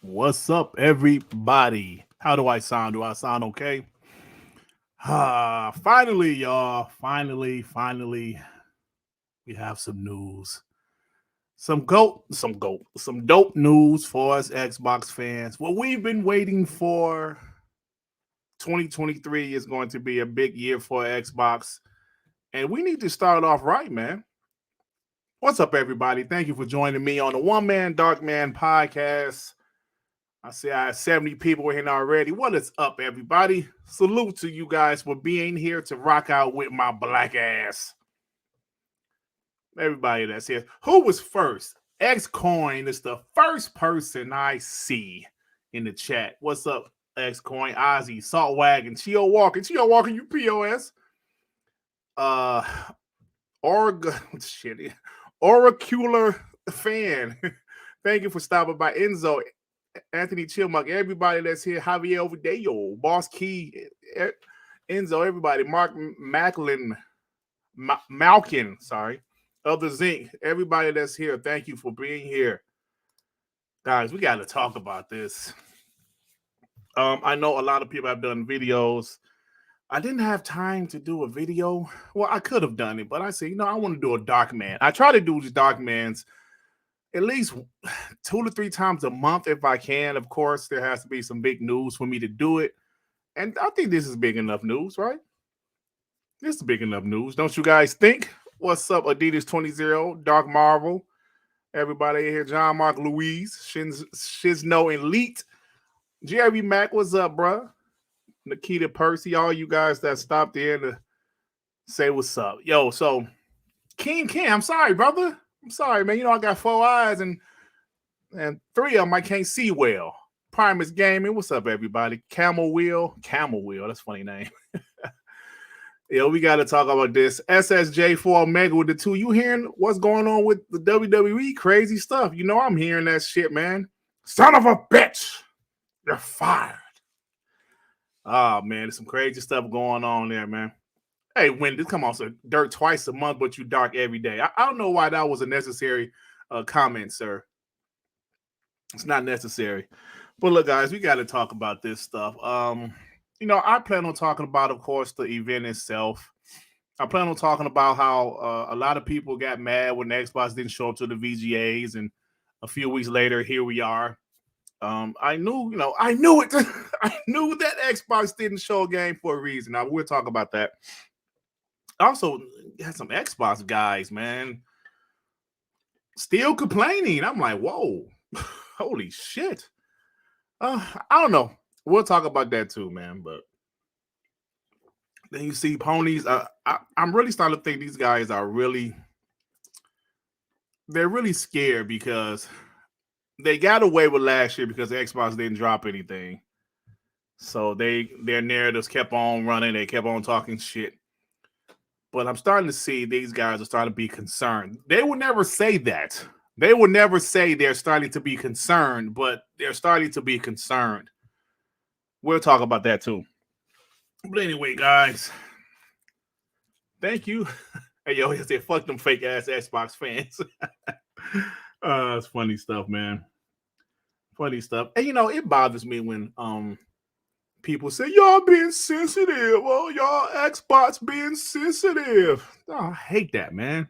What's up, everybody? How do I sound? Do I sound okay? Finally, y'all. Finally, we have some news. Some dope news for us Xbox fans. What we've been waiting for. 2023 is going to be a big year for Xbox, and we need to start off right, man. What's up, everybody? Thank you for joining me on the One Man Dark Man podcast. I see I have 70 people in already. What is up, everybody? Salute to you guys for being here to rock out with my black ass. Everybody that's here. Who was first? Xcoin is the first person I see in the chat. What's up, Xcoin? Ozzy, Saltwagon, Chio Walker, you POS. Oracular fan. Thank you for stopping by. Enzo, Anthony Chilmuck, everybody that's here, Javier Overdeo, Boss Key, Enzo, everybody, Mark Malkin, of the Zinc, everybody that's here, thank you for being here. Guys, we got to talk about this. I know a lot of people have done videos. I didn't have time to do a video. Well, I could have done it, but I said, I want to do a Dark Man. I try to do these Dark Mans at least 2 to 3 times a month if I can. Of course, there has to be some big news for me to do it. And I think this is big enough news, right? This is big enough news. Don't you guys think? What's up, Adidas 20, Dark Marvel, everybody here, John Mark Louise, Shizno Elite, Jerry Mack, what's up, bruh? Nikita Percy, all you guys that stopped in to say what's up. Yo, so King, I'm sorry, brother. I'm sorry, man. I got 4 eyes and 3 of them I can't see well. Primus Gaming, what's up, everybody? Camel Wheel, that's a funny name. We got to talk about this. SSJ4 Omega with the 2. You hearing what's going on with the WWE? Crazy stuff. I'm hearing that shit, man. Son of a bitch. You're fired. Oh, man, there's some crazy stuff going on there, man. Hey, Wendy, come on, sir. Dirt twice a month, but you dark every day. I don't know why that was a necessary comment, sir. It's not necessary. But look, guys, we got to talk about this stuff. I plan on talking about, of course, the event itself. I plan on talking about how a lot of people got mad when the Xbox didn't show up to the VGAs, and a few weeks later, here we are. I knew it. I knew that Xbox didn't show a game for a reason. Now we'll talk about that. Also, had some Xbox guys, man, still complaining. I'm like, whoa, holy shit. I don't know. We'll talk about that too, man. But then you see ponies. I'm really starting to think these guys are they're really scared because they got away with last year because Xbox didn't drop anything. So their narratives kept on running. They kept on talking shit. But I'm starting to see these guys are starting to be concerned. They would never say that. They would never say they're starting to be concerned, but they're starting to be concerned. We'll talk about that too. But anyway, guys, thank you. Hey, yo, he said, fuck them fake ass Xbox fans. It's funny stuff, man. Funny stuff. And it bothers me when people say y'all being sensitive. Oh, y'all Xbox being sensitive. Oh, I hate that, man.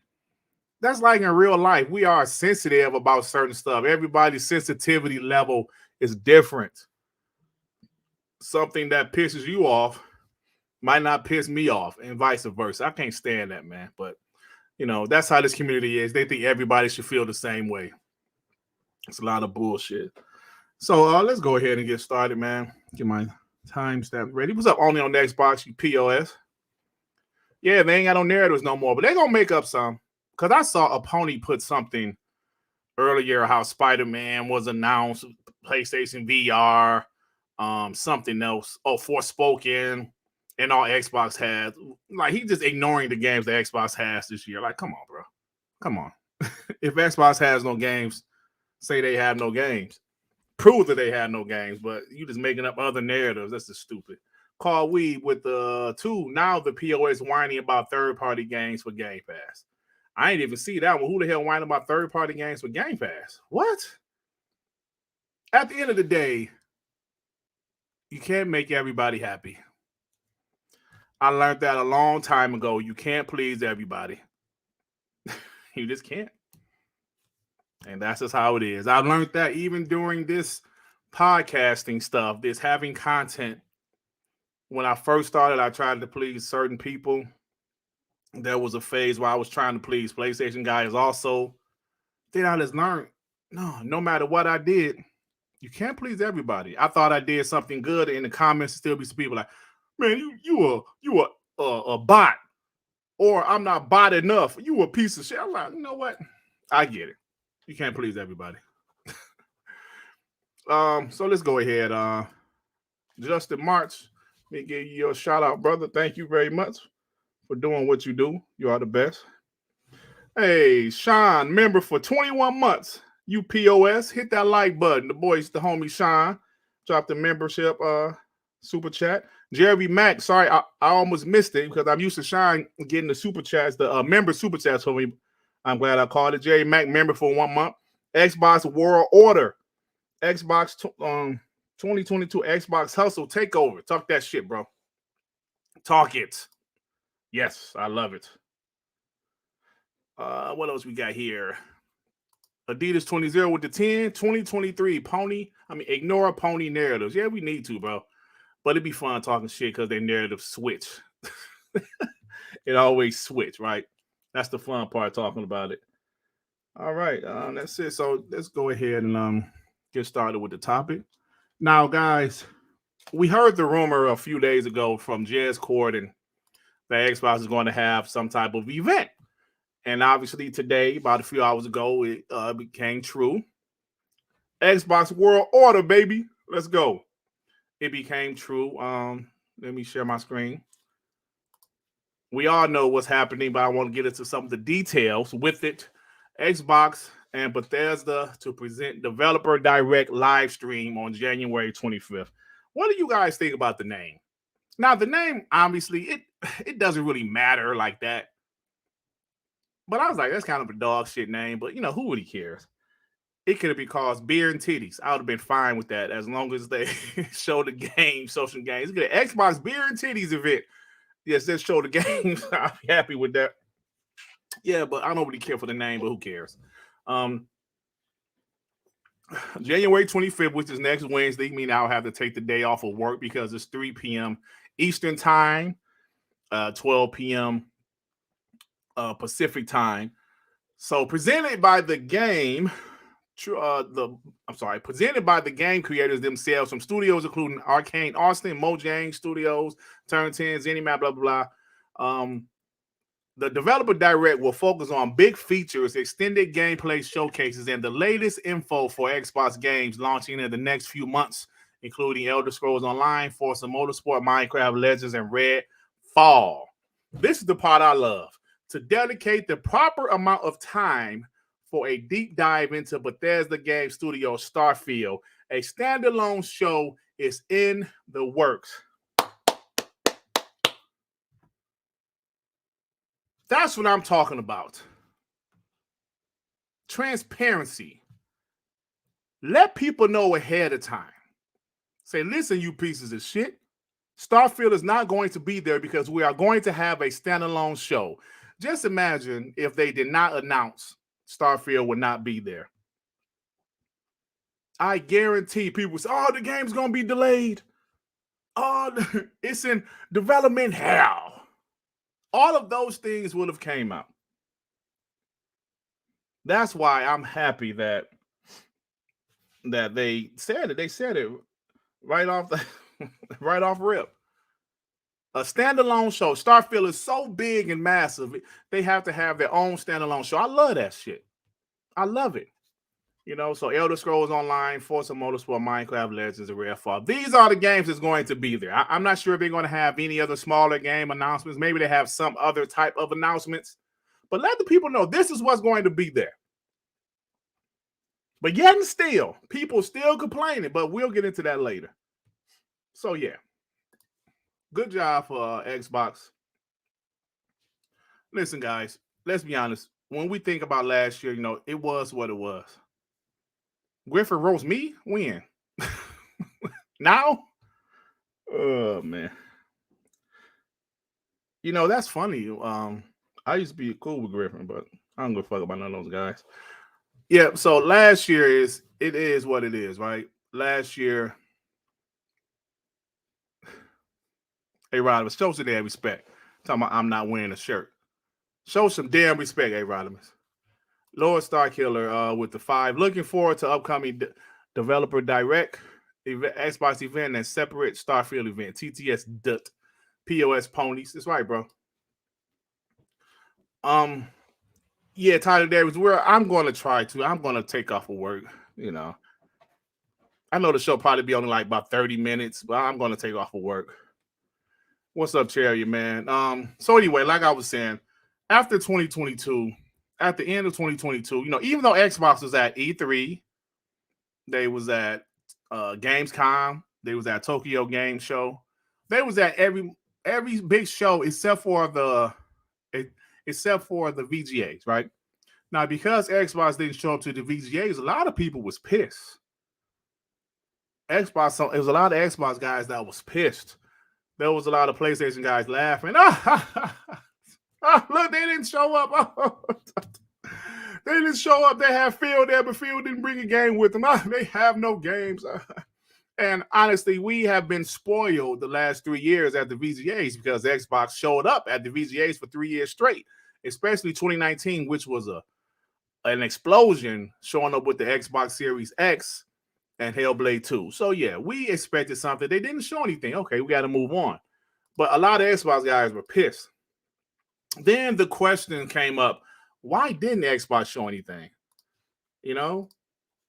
That's like in real life. We are sensitive about certain stuff. Everybody's sensitivity level is different. Something that pisses you off might not piss me off, and vice versa. I can't stand that, man. But that's how this community is. They think everybody should feel the same way. It's a lot of bullshit. So let's go ahead and get started, man. Get my timestamp ready. What's up? Only on the Xbox, you POS. Yeah, they ain't got no narratives no more, but they're gonna make up some. Because I saw a pony put something earlier how Spider-Man was announced, PlayStation VR, something else. Oh, Forspoken, and all Xbox has. Like, he just ignoring the games that Xbox has this year. Like, come on, bro. Come on. If Xbox has no games, say they have no games. Prove that they had no games, but you just making up other narratives. That's just stupid. Call Weed with the 2. Now the POS whining about third-party games for Game Pass. I ain't even see that one. Who the hell whining about third-party games for Game Pass? What? At the end of the day, you can't make everybody happy. I learned that a long time ago. You can't please everybody. You just can't. And that's just how it is. I learned that even during this podcasting stuff, this having content. When I first started, I tried to please certain people. There was a phase where I was trying to please PlayStation guys also. Then I just learned, no matter what I did, you can't please everybody. I thought I did something good. In the comments, still be some people like, man, you a bot, or I'm not bot enough. You a piece of shit. I'm like, you know what? I get it. You can't please everybody. So let's go ahead. Justin March, let me give you your shout out, brother. Thank you very much for doing what you do. You are the best. Hey, Sean, member for 21 months. UPOS, hit that like button. The boys, the homie Sean, dropped the membership super chat. Jeremy Mack, sorry, I almost missed it because I'm used to Sean getting the super chats, the member super chats for me. I'm glad I called it. Jerry Mack, member for 1 month. Xbox World Order. Xbox 2022 Xbox Hustle Takeover. Talk that shit, bro. Talk it. Yes, I love it. What else we got here? Adidas 20 with the 10, 2023 ignore pony narratives. Yeah, we need to, bro. But it'd be fun talking shit because their narrative switch. It always switch, right? That's the fun part, talking about it. All right, that's it. So let's go ahead and get started with the topic. Now, guys, we heard the rumor a few days ago from Jez Corden that Xbox is going to have some type of event. And obviously today, about a few hours ago, it became true. Xbox World Order, baby. Let's go. It became true. Let me share my screen. We all know what's happening, but I want to get into some of the details with it. Xbox and Bethesda to present Developer Direct live stream on January 25th. What do you guys think about the name? Now, the name, obviously, it doesn't really matter like that. But I was like, that's kind of a dog shit name, but who really cares? It could have been called Beer and Titties. I would have been fine with that as long as they show the game, social games. Get an Xbox Beer and Titties event. Yes, let's show the games. I'm happy with that. Yeah, but I don't really care for the name, but who cares? January 25th, which is next Wednesday, meaning I'll have to take the day off of work because it's 3 p.m. Eastern time, 12 p.m. Pacific time. So presented by the game, presented by the game creators themselves from studios including Arcane Austin, Mojang Studios, Turn 10, ZeniMax, blah blah blah. The Developer Direct will focus on big features, extended gameplay showcases, and the latest info for Xbox games launching in the next few months, including Elder Scrolls Online, Forza Motorsport, Minecraft Legends, and Redfall. This is the part I love. To dedicate the proper amount of time for a deep dive into Bethesda game studio Starfield, a standalone show is in the works. That's what I'm talking about. Transparency. Let people know ahead of time. Say, listen, you pieces of shit. Starfield is not going to be there because we are going to have a standalone show. Just imagine if they did not announce Starfield would not be there. I guarantee people say, oh, the game's going to be delayed. Oh, it's in development hell. All of those things would have came out. That's why I'm happy that they said it. They said it right off rip. A standalone show. Starfield is so big and massive. They have to have their own standalone show. I love that shit. I love it. So Elder Scrolls Online, Forza Motorsport, Minecraft Legends, and Redfall. These are the games that's going to be there. I'm not sure if they're going to have any other smaller game announcements. Maybe they have some other type of announcements. But let the people know this is what's going to be there. But yet and still, people still complaining, but we'll get into that later. So, yeah. Good job for Xbox. Listen, guys, let's be honest. when we think about last year, it was what it was. Griffin roast me? When? Now? Oh man. That's funny. I used to be cool with Griffin, but I don't give a fuck about none of those guys. Yeah, so last year it is what it is, right? Last year, hey Rodimus, show some damn respect. Talking about I'm not wearing a shirt. Show some damn respect, hey Rodimus. Lord Starkiller with the 5. Looking forward to upcoming developer direct Xbox event and separate Starfield event. TTS Durt POS ponies. That's right, bro. Yeah, Tyler Davis, I'm going to try to. I'm going to take off of work. I know the show probably be only like about 30 minutes, but I'm going to take off of work. What's up, Cherry, man? So anyway, like I was saying, after 2022, at the end of 2022, even though Xbox was at E3, they was at Gamescom, they was at Tokyo Game Show, they was at every big show except for the VGAs, right? Now, because Xbox didn't show up to the VGAs, a lot of people was pissed. It was a lot of Xbox guys that was pissed. There was a lot of PlayStation guys laughing. Look, they didn't show up. They didn't show up. They had Phil there, but Phil didn't bring a game with them. They have no games. And honestly, we have been spoiled the last 3 years at the VGAs because Xbox showed up at the VGAs for 3 years straight, especially 2019, which was an explosion, showing up with the Xbox Series X and Hellblade 2. So yeah, we expected something. They didn't show anything. Okay, we got to move on. But a lot of Xbox guys were pissed. Then the question came up, why didn't Xbox show anything?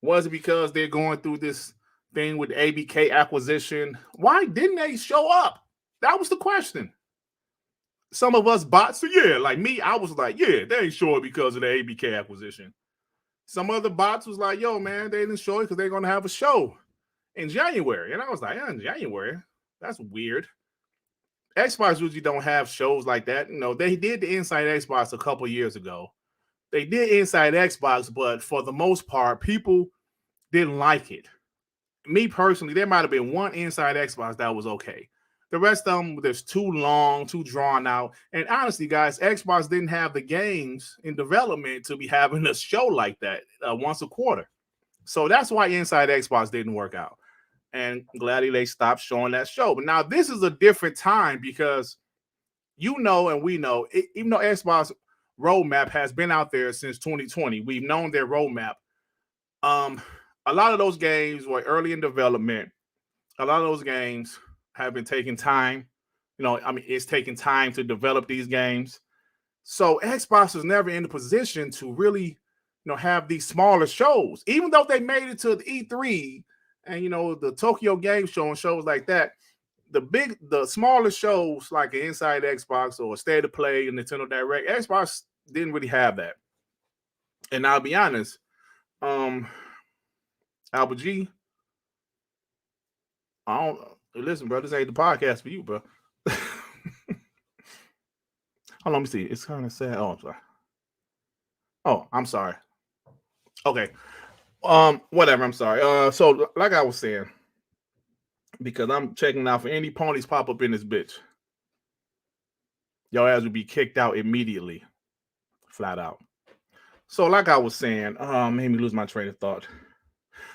Was it because they're going through this thing with ABK acquisition? Why didn't they show up? That was the question. Some of us bots, like me, I was like, they ain't sure because of the ABK acquisition. Some other bots was like, yo, man, they didn't show it because they're going to have a show in January. And I was like, in January? That's weird. Xbox usually don't have shows like that. They did the Inside Xbox a couple years ago. They did Inside Xbox, but for the most part, people didn't like it. Me personally, there might have been one Inside Xbox that was okay. The rest of them, there's too long, too drawn out. And honestly, guys, Xbox didn't have the games in development to be having a show like that once a quarter. So that's why Inside Xbox didn't work out. And gladly they stopped showing that show. But now this is a different time because and we know, even though Xbox roadmap has been out there since 2020, we've known their roadmap. A lot of those games were early in development. A lot of those games have been taking time. It's taking time to develop these games. So Xbox was never in the position to really, have these smaller shows, even though they made it to the E3 and, the Tokyo Game Show and shows like that. The smaller shows like an Inside Xbox or State of Play and Nintendo Direct, Xbox didn't really have that. And I'll be honest, Albert G, listen, bro, this ain't the podcast for you, bro. Hold on, let me see. It's kind of sad. Oh, I'm sorry. I'm sorry. Okay. Whatever, I'm sorry. So like I was saying, because I'm checking out for any ponies pop up in this bitch, your ass would be kicked out immediately. Flat out. So like I was saying, made me lose my train of thought.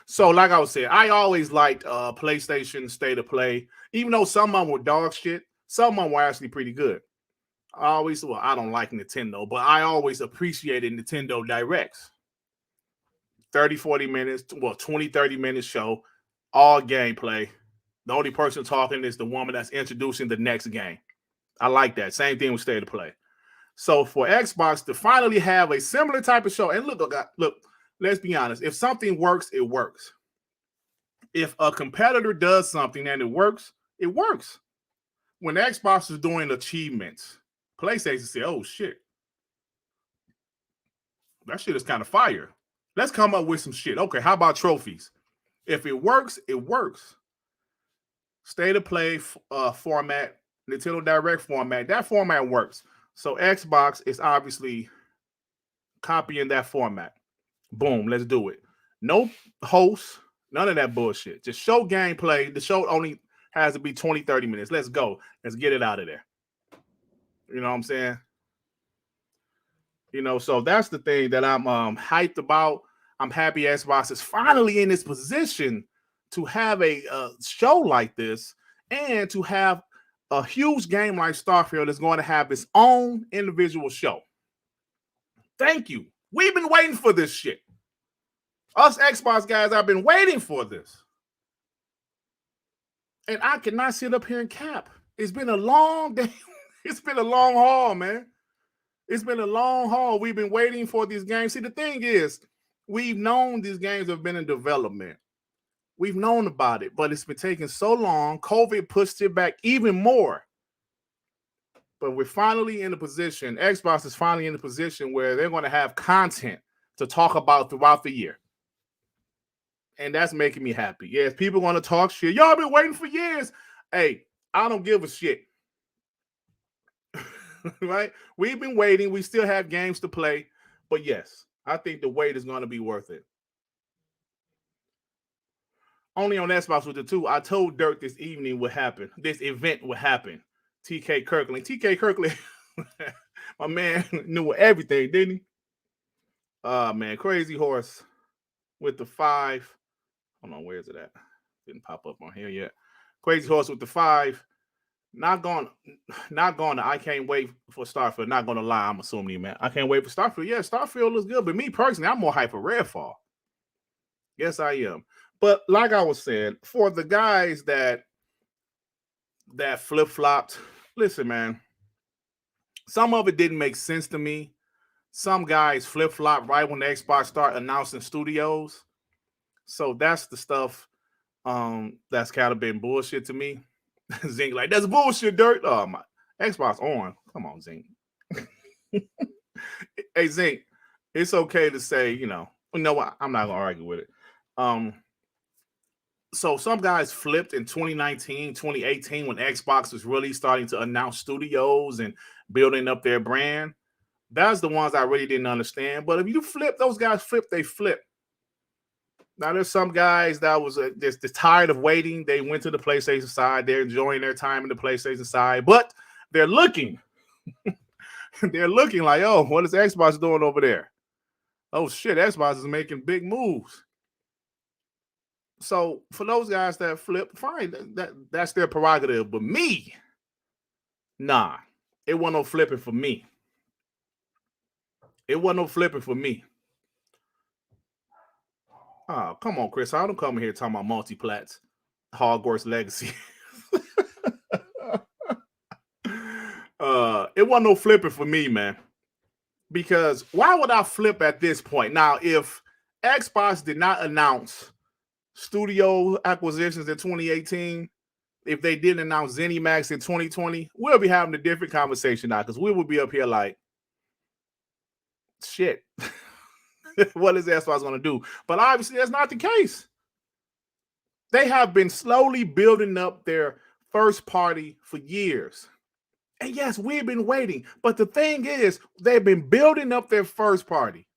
So like I was saying, I always liked PlayStation State of Play, even though some of them were dog shit. Some of them were actually pretty good. I don't like Nintendo, but I always appreciated Nintendo Directs. 30, 40 minutes, 20, 30 minute show, all gameplay. The only person talking is the woman that's introducing the next game. I like that. Same thing with State of Play. So for Xbox to finally have a similar type of show, and look, let's be honest. If something works, it works. If a competitor does something and it works, it works. When Xbox is doing achievements, PlayStation say, oh shit, that shit is kind of fire. Let's come up with some shit. Okay, how about trophies? If it works, it works. State of Play format, Nintendo Direct format, that format works. So Xbox is obviously copying that format. Boom, let's do it. No host, none of that bullshit. Just show gameplay. The show only has to be 20, 30 minutes. Let's go. Let's get it out of there. You know what I'm saying? You know, so that's the thing that I'm hyped about. I'm happy Xbox is finally in this position to have a show like this and to have a huge game like Starfield is going to have its own individual show. Thank you. We've been waiting for this shit. Us Xbox guys, I've been waiting for this. And I cannot sit up here and cap. It's been a long day. It's been a long haul, man. It's been a long haul. We've been waiting for these games. See, the thing is, we've known these games have been in development. We've known about it, but it's been taking so long. COVID pushed it back even more. But we're finally in a position, Xbox is finally in a position where they're going to have content to talk about throughout the year. And that's making me happy. Yes, people want to talk shit. Y'all been waiting for years. Hey, I don't give a shit. Right? We've been waiting. We still have games to play. But yes, I think the wait is going to be worth it. Only on Xbox with the two. I told Durt this evening what happened. This event would happen. TK Kirkland, my man knew everything, didn't he? Man, Crazy Horse with the 5. Hold on, where is it at? Didn't pop up on here yet. Crazy Horse with the 5. Not going to, I can't wait for Starfield. Not going to lie, I'm assuming you, man. I can't wait for Starfield. Yeah, Starfield looks good, but me personally, I'm more hyped for Redfall. Yes, I am. But like I was saying, for the guys that flip-flopped, listen, man, some of it didn't make sense to me. Some guys flip-flop right when the Xbox start announcing studios. So that's the stuff that's kind of been bullshit to me. Zink, like, that's bullshit, Dirt. Oh, my Xbox on. Come on, Zink. Hey, Zink, it's okay to say, you know what? I'm not going to argue with it. So some guys flipped in 2019, 2018 when Xbox was really starting to announce studios and building up their brand. That's the ones I really didn't understand. But if you flip, those guys flip, they flip. Now, there's some guys that was just tired of waiting. They went to the PlayStation side. They're enjoying their time in the PlayStation side. But they're looking. They're looking like, oh, what is Xbox doing over there? Oh, shit, Xbox is making big moves. So for those guys that flip, fine, that's their prerogative. But me, nah, it wasn't no flipping for me. It wasn't no flipping for me. Oh, come on, Chris. I don't come here talking about multi-plats, Hogwarts Legacy. It wasn't no flipping for me, man. Because why would I flip at this point? Now, if Xbox did not announce studio acquisitions in 2018, if they didn't announce ZeniMax in 2020, we'll be having a different conversation now because we will be up here like, shit, what is Xbox going to do? But obviously, that's not the case. They have been slowly building up their first party for years. And yes, we've been waiting. But the thing is, they've been building up their first party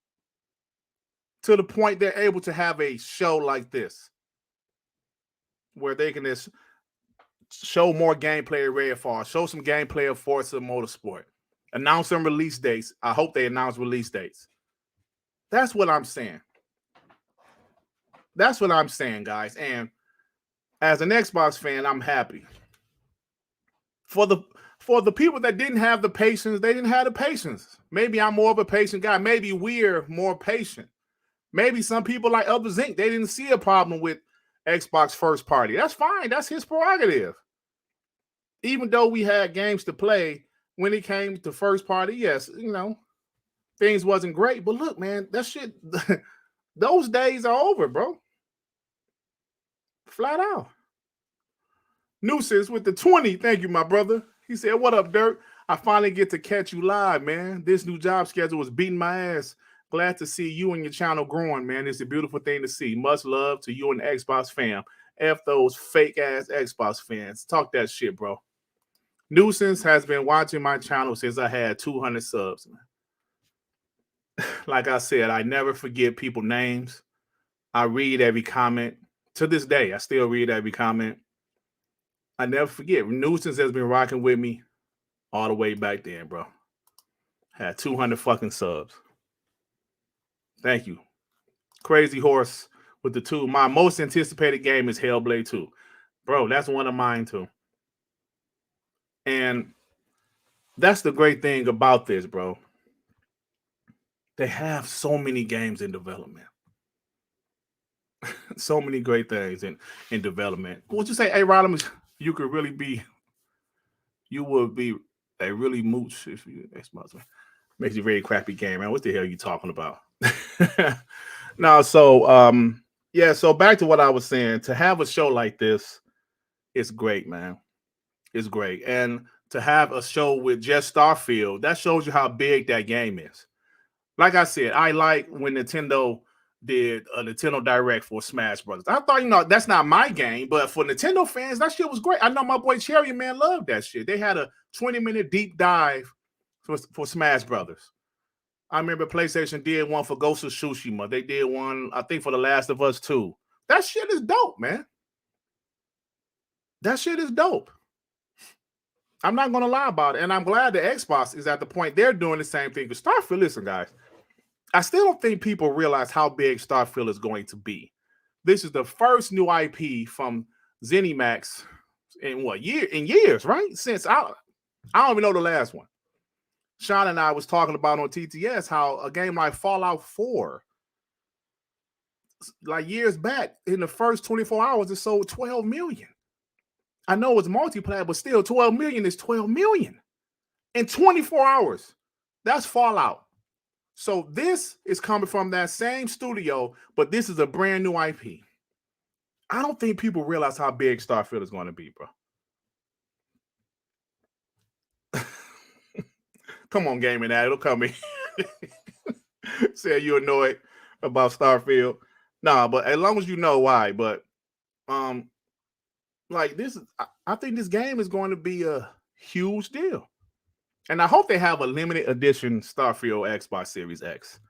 to the point they're able to have a show like this where they can just show more gameplay of Redfall, show some gameplay of Forza Motorsport, announce some release dates. I hope they announce release dates. That's what I'm saying. That's what I'm saying, guys. And as an Xbox fan, I'm happy. For the people that didn't have the patience, they didn't have the patience. Maybe I'm more of a patient guy. Maybe we're more patient. Maybe some people like Upper Zinc, they didn't see a problem with Xbox first party. That's fine. That's his prerogative. Even though we had games to play, when it came to first party, yes, things wasn't great. But look, man, that shit, those days are over, bro. Flat out. Nuisance with the 20. Thank you, my brother. He said, what up, Dirt? I finally get to catch you live, man. This new job schedule was beating my ass. Glad to see you and your channel growing, man. It's a beautiful thing to see. Much love to you and the Xbox fam. F those fake-ass Xbox fans. Talk that shit, bro. Nuisance has been watching my channel since I had 200 subs. like I said, I never forget people's names. I read every comment. To this day, I still read every comment. I never forget. Nuisance has been rocking with me all the way back then, bro. Had 200 fucking subs. Thank you. Crazy Horse with the 2. My most anticipated game is Hellblade 2. Bro, that's one of mine too. And that's the great thing about this, bro. They have so many games in development. So many great things in development. Would you say, hey, Rodimus, you would be a really mooch if you Xbox makes you a very crappy game, man. What the hell are you talking about? No, so yeah, so back to what I was saying. To have a show like this, it's great, man. It's great. And to have a show with just Starfield, that shows you how big that game is. Like I said, I like when Nintendo did a Nintendo Direct for Smash Brothers. I thought, that's not my game, but for Nintendo fans, that shit was great. I know my boy Cherry Man loved that shit. They had a 20-minute deep dive for Smash Brothers. I remember PlayStation did one for Ghost of Tsushima. They did one, I think, for The Last of Us 2. That shit is dope, man. That shit is dope. I'm not going to lie about it. And I'm glad the Xbox is at the point they're doing the same thing. Because Starfield, listen, guys, I still don't think people realize how big Starfield is going to be. This is the first new IP from ZeniMax in years, right? Since I don't even know the last one. Sean and I was talking about on TTS how a game like Fallout 4, like years back, in the first 24 hours, it sold 12 million. I know it's multiplayer, but still 12 million is 12 million in 24 hours. That's Fallout. So this is coming from that same studio, but this is a brand new IP. I don't think people realize how big Starfield is going to be, bro. Come on, gaming ad. It'll come in. Say you're annoyed about Starfield. Nah, but as long as you know why. But like this, I think this game is going to be a huge deal. And I hope they have a limited edition Starfield Xbox Series X.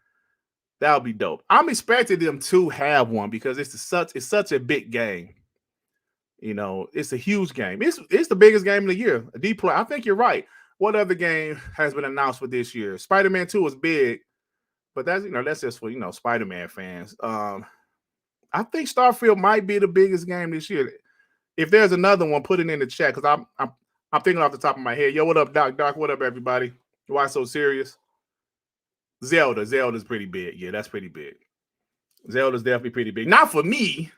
That'll be dope. I'm expecting them to have one because it's such a big game. You know, it's a huge game. It's the biggest game of the year. I think you're right. What other game has been announced for this year? Spider-Man 2 was big, but that's just for Spider-Man fans. I think Starfield might be the biggest game this year. If there's another one, put it in the chat because I'm thinking off the top of my head. Yo, what up, Doc? Doc, what up, everybody? Why so serious? Zelda's pretty big. Yeah, that's pretty big. Zelda's definitely pretty big. Not for me.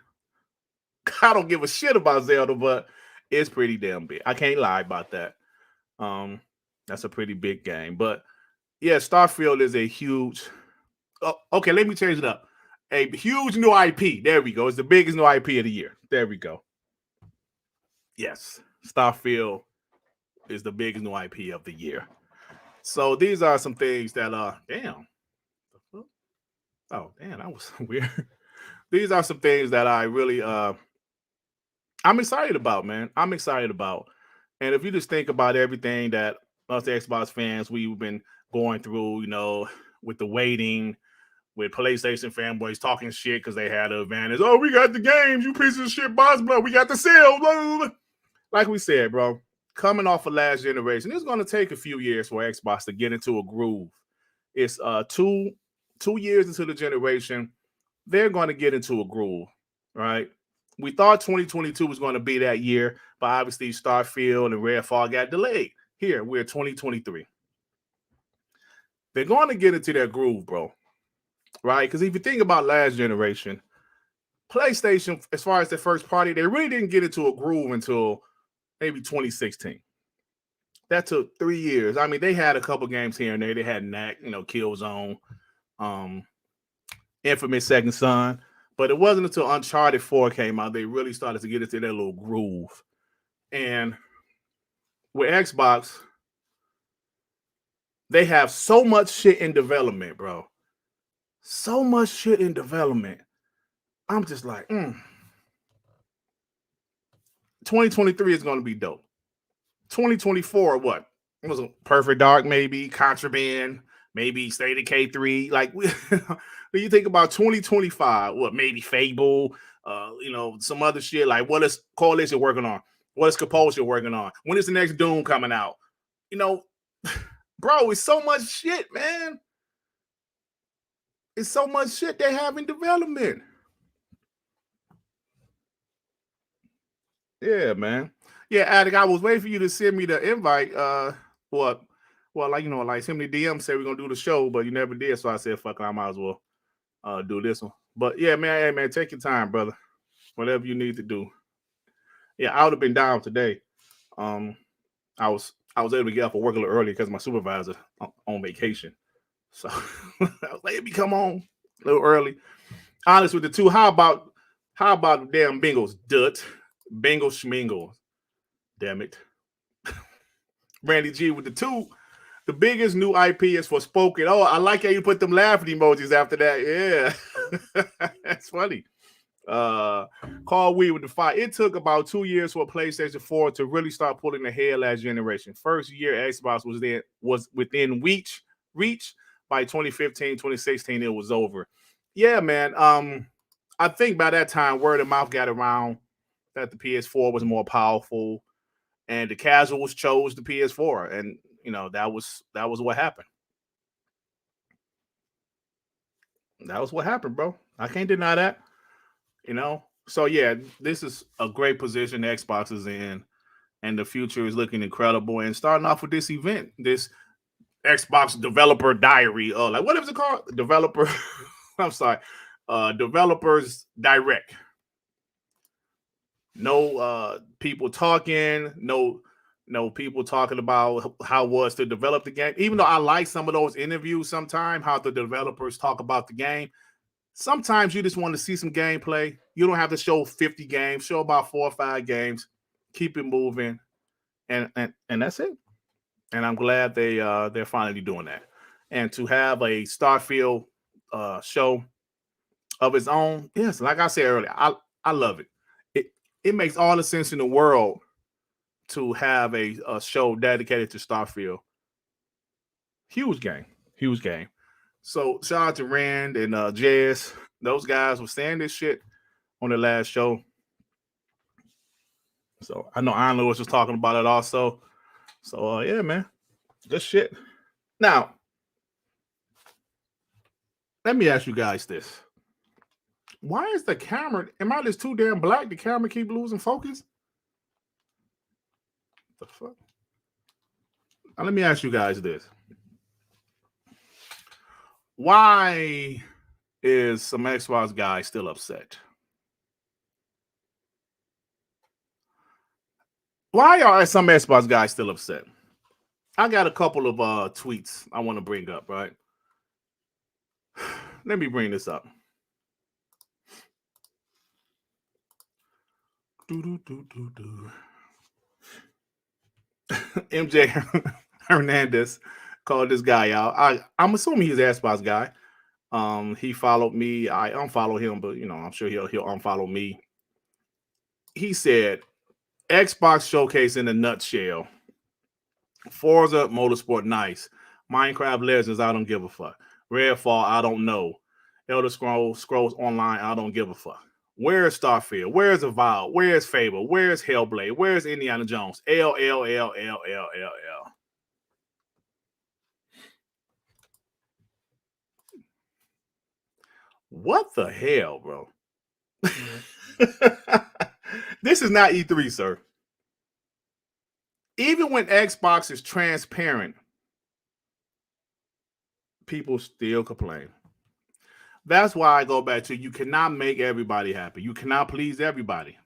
I don't give a shit about Zelda, but it's pretty damn big. I can't lie about that. That's a pretty big game. But yeah, Starfield is a huge. Oh, okay, let me change it up. A huge new IP. There we go. It's the biggest new IP of the year. There we go. Yes, Starfield is the biggest new IP of the year. So these are some things that damn. Oh, damn, that was weird. These are some things that I really I'm excited about, man. I'm excited about. And if you just think about everything that us Xbox fans we've been going through, with the waiting, with PlayStation fanboys talking shit because they had an advantage. Oh, we got the games, you pieces of shit, boss, bro. We got the sales. Blah, blah, blah. Like we said, bro, coming off of last generation, it's going to take a few years for Xbox to get into a groove. It's 2 years into the generation. They're going to get into a groove, right? We thought 2022 was going to be that year, but obviously Starfield and Redfall got delayed. Here, we're 2023. They're going to get into their groove, bro, right? Because if you think about last generation, PlayStation, as far as the first party, they really didn't get into a groove until maybe 2016. That took 3 years. I mean, they had a couple games here and there. They had Knack, Killzone, Infamous Second Son. But it wasn't until Uncharted 4 came out they really started to get into their little groove. And with Xbox, they have so much shit in development, bro. So much shit in development. I'm just like, 2023 is going to be dope. 2024, what? It was a Perfect Dark, maybe, Contraband. maybe State of K3. Like, when you think about 2025, what maybe Fable, some other shit. Like, what is Coalition working on? What is Compulsion working on? When is the next Doom coming out? Bro, it's so much shit, man. It's so much shit they have in development. Yeah, man. Yeah, Attic, I was waiting for you to send me the invite. Well, send me the DM, say we're gonna do the show, but you never did. So I said, fuck it, I might as well do this one. But yeah, man, hey man, take your time, brother. Whatever you need to do. Yeah, I would have been down today. I was able to get up for work a little early because my supervisor on vacation. So I was like, me come on a little early. Honest with the two, how about the damn Bengals? Dut. Bengals schmingles. Damn it. Randy G with the two. The biggest new IP is for Spoken. Oh, I like how you put them laughing emojis after that. Yeah. That's funny. Carl Wee with the fight. It took about 2 years for PlayStation 4 to really start pulling ahead last generation. First year Xbox was within reach. By 2015, 2016, it was over. Yeah, man. I think by that time, word of mouth got around that the PS4 was more powerful, and the casuals chose the PS4, and that was what happened. That was what happened, bro. I can't deny that. So yeah, this is a great position Xbox is in, and the future is looking incredible. And starting off with this event, this Xbox Developer Diary, like what is it called? Developer. I'm sorry, Developers Direct. No people talking. No people talking about how it was to develop the game. Even though I like some of those interviews, sometimes how the developers talk about the game. Sometimes you just want to see some gameplay. You don't have to show 50 games. Show about 4 or 5 games. Keep it moving, and that's it. And I'm glad they're finally doing that. And to have a Starfield show of its own, yes, like I said earlier, I love it. It makes all the sense in the world to have a show dedicated to Starfield. Huge game. So shout out to Rand and Jazz. Those guys were saying this shit on the last show. So I know Iron Lewis was talking about it also. So yeah, man. Good shit. Now, let me ask you guys this. Why is the camera, am I just too damn black? The camera keep losing focus? The fuck? Now, let me ask you guys this. Why is some Xbox guys still upset? Why are some Xbox guys still upset? I got a couple of tweets I want to bring up, right? Let me bring this up. MJ Hernandez called this guy out. I'm assuming he's an Xbox guy. He followed me. I unfollowed him, but I'm sure he'll unfollow me. He said, Xbox showcase in a nutshell. Forza Motorsport, nice. Minecraft Legends, I don't give a fuck. Redfall, I don't know. Elder Scrolls Online, I don't give a fuck. Where's Starfield? Where's Avowed? Where's Fable? Where's Hellblade? Where's Indiana Jones? L. What the hell, bro? This is not E3, sir. Even when Xbox is transparent, people still complain. That's why I go back to, you cannot make everybody happy. You cannot please everybody.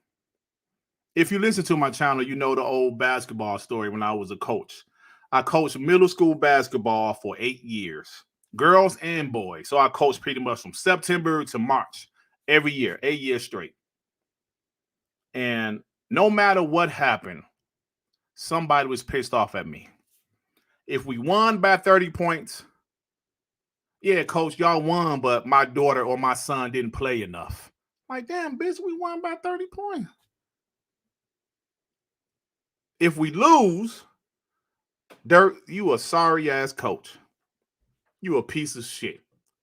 If you listen to my channel, you know the old basketball story when I was a coach. I coached middle school basketball for 8 years, girls and boys. So I coached pretty much from September to March every year, 8 years straight. And no matter what happened, somebody was pissed off at me. If we won by 30 points, yeah, coach, y'all won, but my daughter or my son didn't play enough. Like, damn, bitch, we won by 30 points. If we lose, Durt, you a sorry ass coach. You a piece of shit.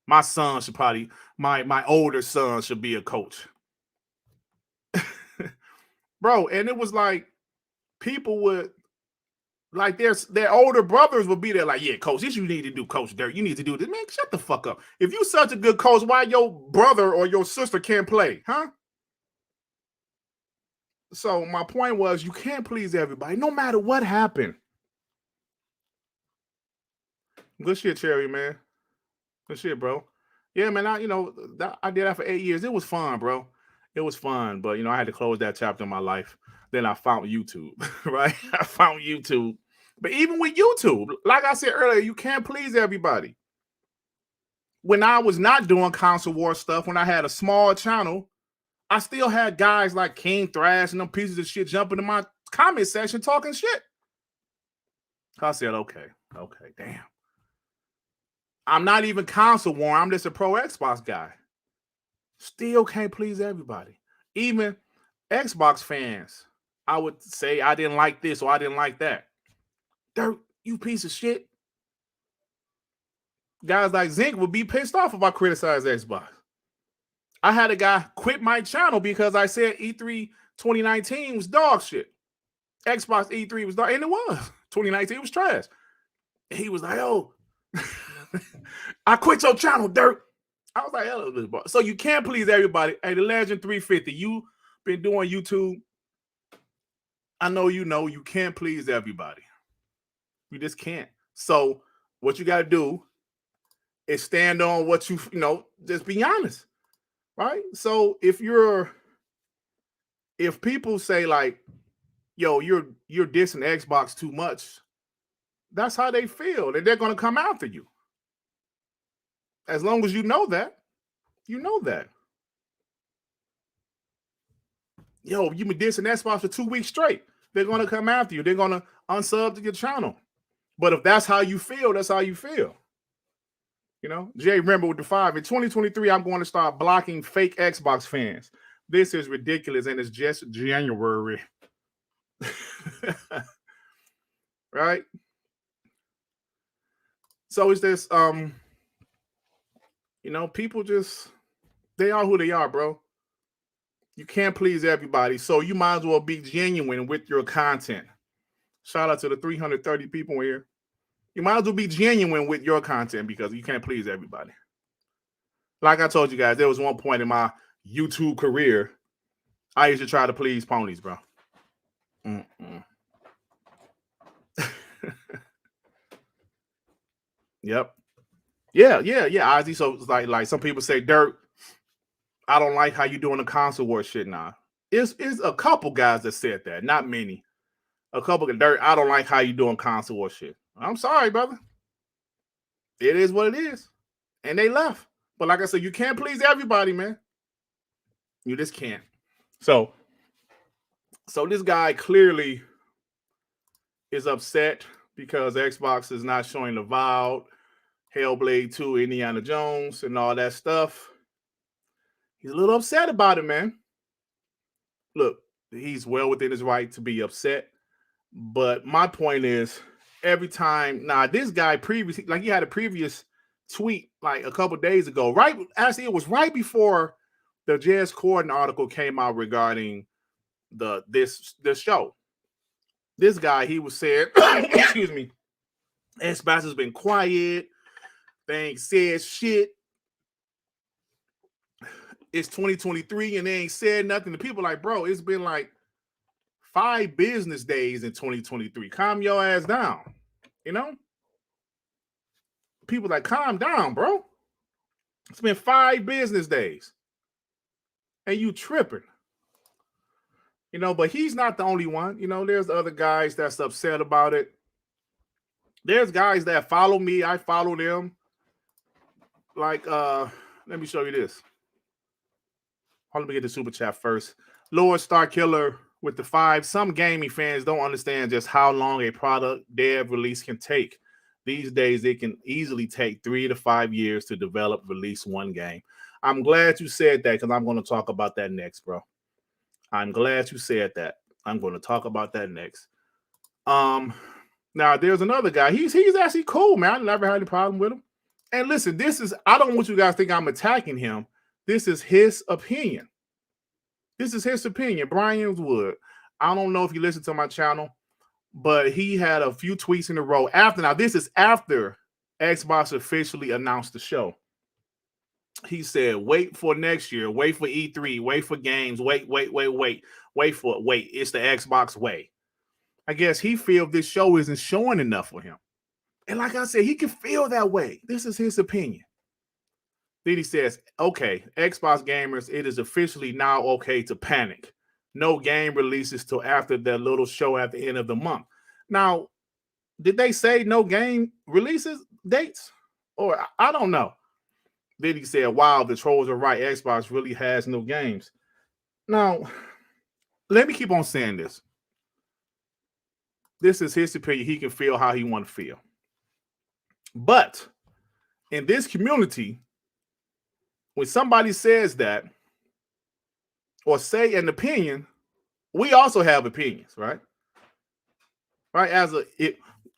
My son should probably, my older son should be a coach. Bro, and it was like people would, like their older brothers would be there like, yeah, coach, this you need to do, Coach Durt. You need to do this. Man, shut the fuck up. If you such a good coach, why your brother or your sister can't play, huh? So my point was, you can't please everybody, no matter what happened. Good shit, Cherry, man. Good shit, bro. Yeah, man, I did that for 8 years. It was fun, bro. It was fun, but I had to close that chapter in my life. Then I found YouTube, right? I found YouTube. But even with YouTube, like I said earlier, you can't please everybody. When I was not doing console war stuff, when I had a small channel, I still had guys like King Thrash and them pieces of shit jumping in my comment section talking shit. I said, okay, damn. I'm not even console war. I'm just a pro Xbox guy. Still can't please everybody. Even Xbox fans, I would say I didn't like this or I didn't like that. Dirt, you piece of shit. Guys like Zinc would be pissed off if I criticized Xbox. I had a guy quit my channel because I said E3 2019 was dog shit. Xbox E3 was dog, and it was. 2019 was trash. He was like, oh, I quit your channel, Dirt. I was like, hello, this boy. So you can't please everybody. Hey, the Legend 350, you been doing YouTube. I know you can't please everybody. You just can't. So what you got to do is stand on what just be honest, right? So if people say like, yo, you're dissing Xbox too much, that's how they feel, that they're going to come after you. As long as you know that. Yo, you've been dissing Xbox for 2 weeks straight. They're going to come after you. They're going to unsub to your channel. But if that's how you feel, that's how you feel. Jay, remember with the 5, in 2023, I'm going to start blocking fake Xbox fans. This is ridiculous, and it's just January. Right? So it's this, people just, they are who they are, bro. You can't please everybody, so you might as well be genuine with your content. Shout out to the 330 people here. You might as well be genuine with your content because you can't please everybody. Like I told you guys, there was one point in my YouTube career, I used to try to please ponies, bro. Yep. Yeah, Ozzy. So it's like some people say, Dirt, I don't like how you doing the console war shit now. It's a couple guys that said that, not many. A couple of Dirt, I don't like how you doing console war shit. I'm sorry, brother. It is what it is. And they left. But like I said, you can't please everybody, man. You just can't. So this guy clearly is upset because Xbox is not showing the Avowed, Hellblade 2, Indiana Jones, and all that stuff. He's a little upset about it, man. Look, he's well within his right to be upset. But my point is, every time, this guy previously, like he had a previous tweet like a couple days ago, right? Actually, it was right before the Jez Corden article came out regarding this show. This guy, he was saying, excuse me, Xbox has been quiet. They ain't said shit. It's 2023 and they ain't said nothing. The people like, bro, it's been like 5 business days in 2023. Calm your ass down. People like, calm down, bro. It's been 5 business days. And you tripping. But he's not the only one. There's other guys that's upset about it. There's guys that follow me. I follow them. Like, let me show you this. Let me get the super chat first. Lord Starkiller with the 5. Some gaming fans don't understand just how long a product dev release can take. These days, it can easily take 3 to 5 years to develop, release one game. I'm glad you said that because I'm going to talk about that next, bro. I'm glad you said that. I'm going to talk about that next. Now, there's another guy. He's actually cool, man. I never had a problem with him. And listen, I don't want you guys to think I'm attacking him. This is his opinion. This is his opinion. Brian Wood. I don't know if you listen to my channel, but he had a few tweets in a row after. Now, this is after Xbox officially announced the show. He said, wait for next year, wait for E3, wait for games, wait for it, wait. It's the Xbox way. I guess he feels this show isn't showing enough for him. And like I said, he can feel that way. This is his opinion. Then he says, okay, Xbox gamers, it is officially now okay to panic. No game releases till after that little show at the end of the month. Now, did they say no game releases dates? Or I don't know. Then he said, wow, the trolls are right. Xbox really has no games. Now, let me keep on saying this. This is his opinion. He can feel how he want to feel. But in this community, when somebody says that or say an opinion, we also have opinions, right? Right?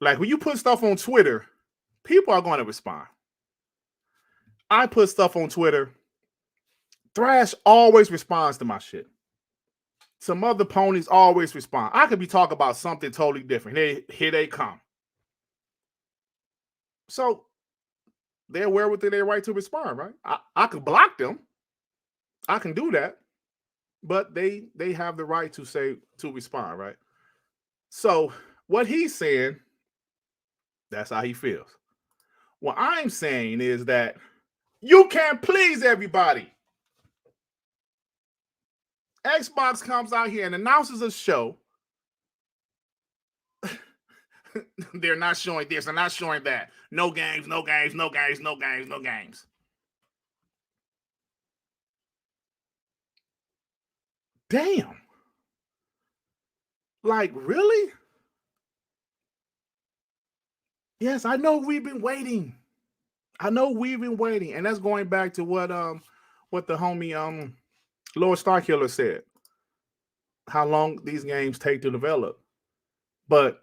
Like when you put stuff on Twitter, people are going to respond. I put stuff on Twitter. Thrash always responds to my shit. Some other ponies always respond. I could be talking about something totally different. Here they come. So they're aware within their right to respond, right? I could block them. I can do that. But they have the right to respond, right? So what he's saying, that's how he feels. What I'm saying is that you can't please everybody. Xbox comes out here and announces a show. They're not showing this, they're not showing that. No games, no games, no games, no games, no games. Damn. Like, really? Yes, I know we've been waiting. And that's going back to what the homie Lord Starkiller said. How long these games take to develop. But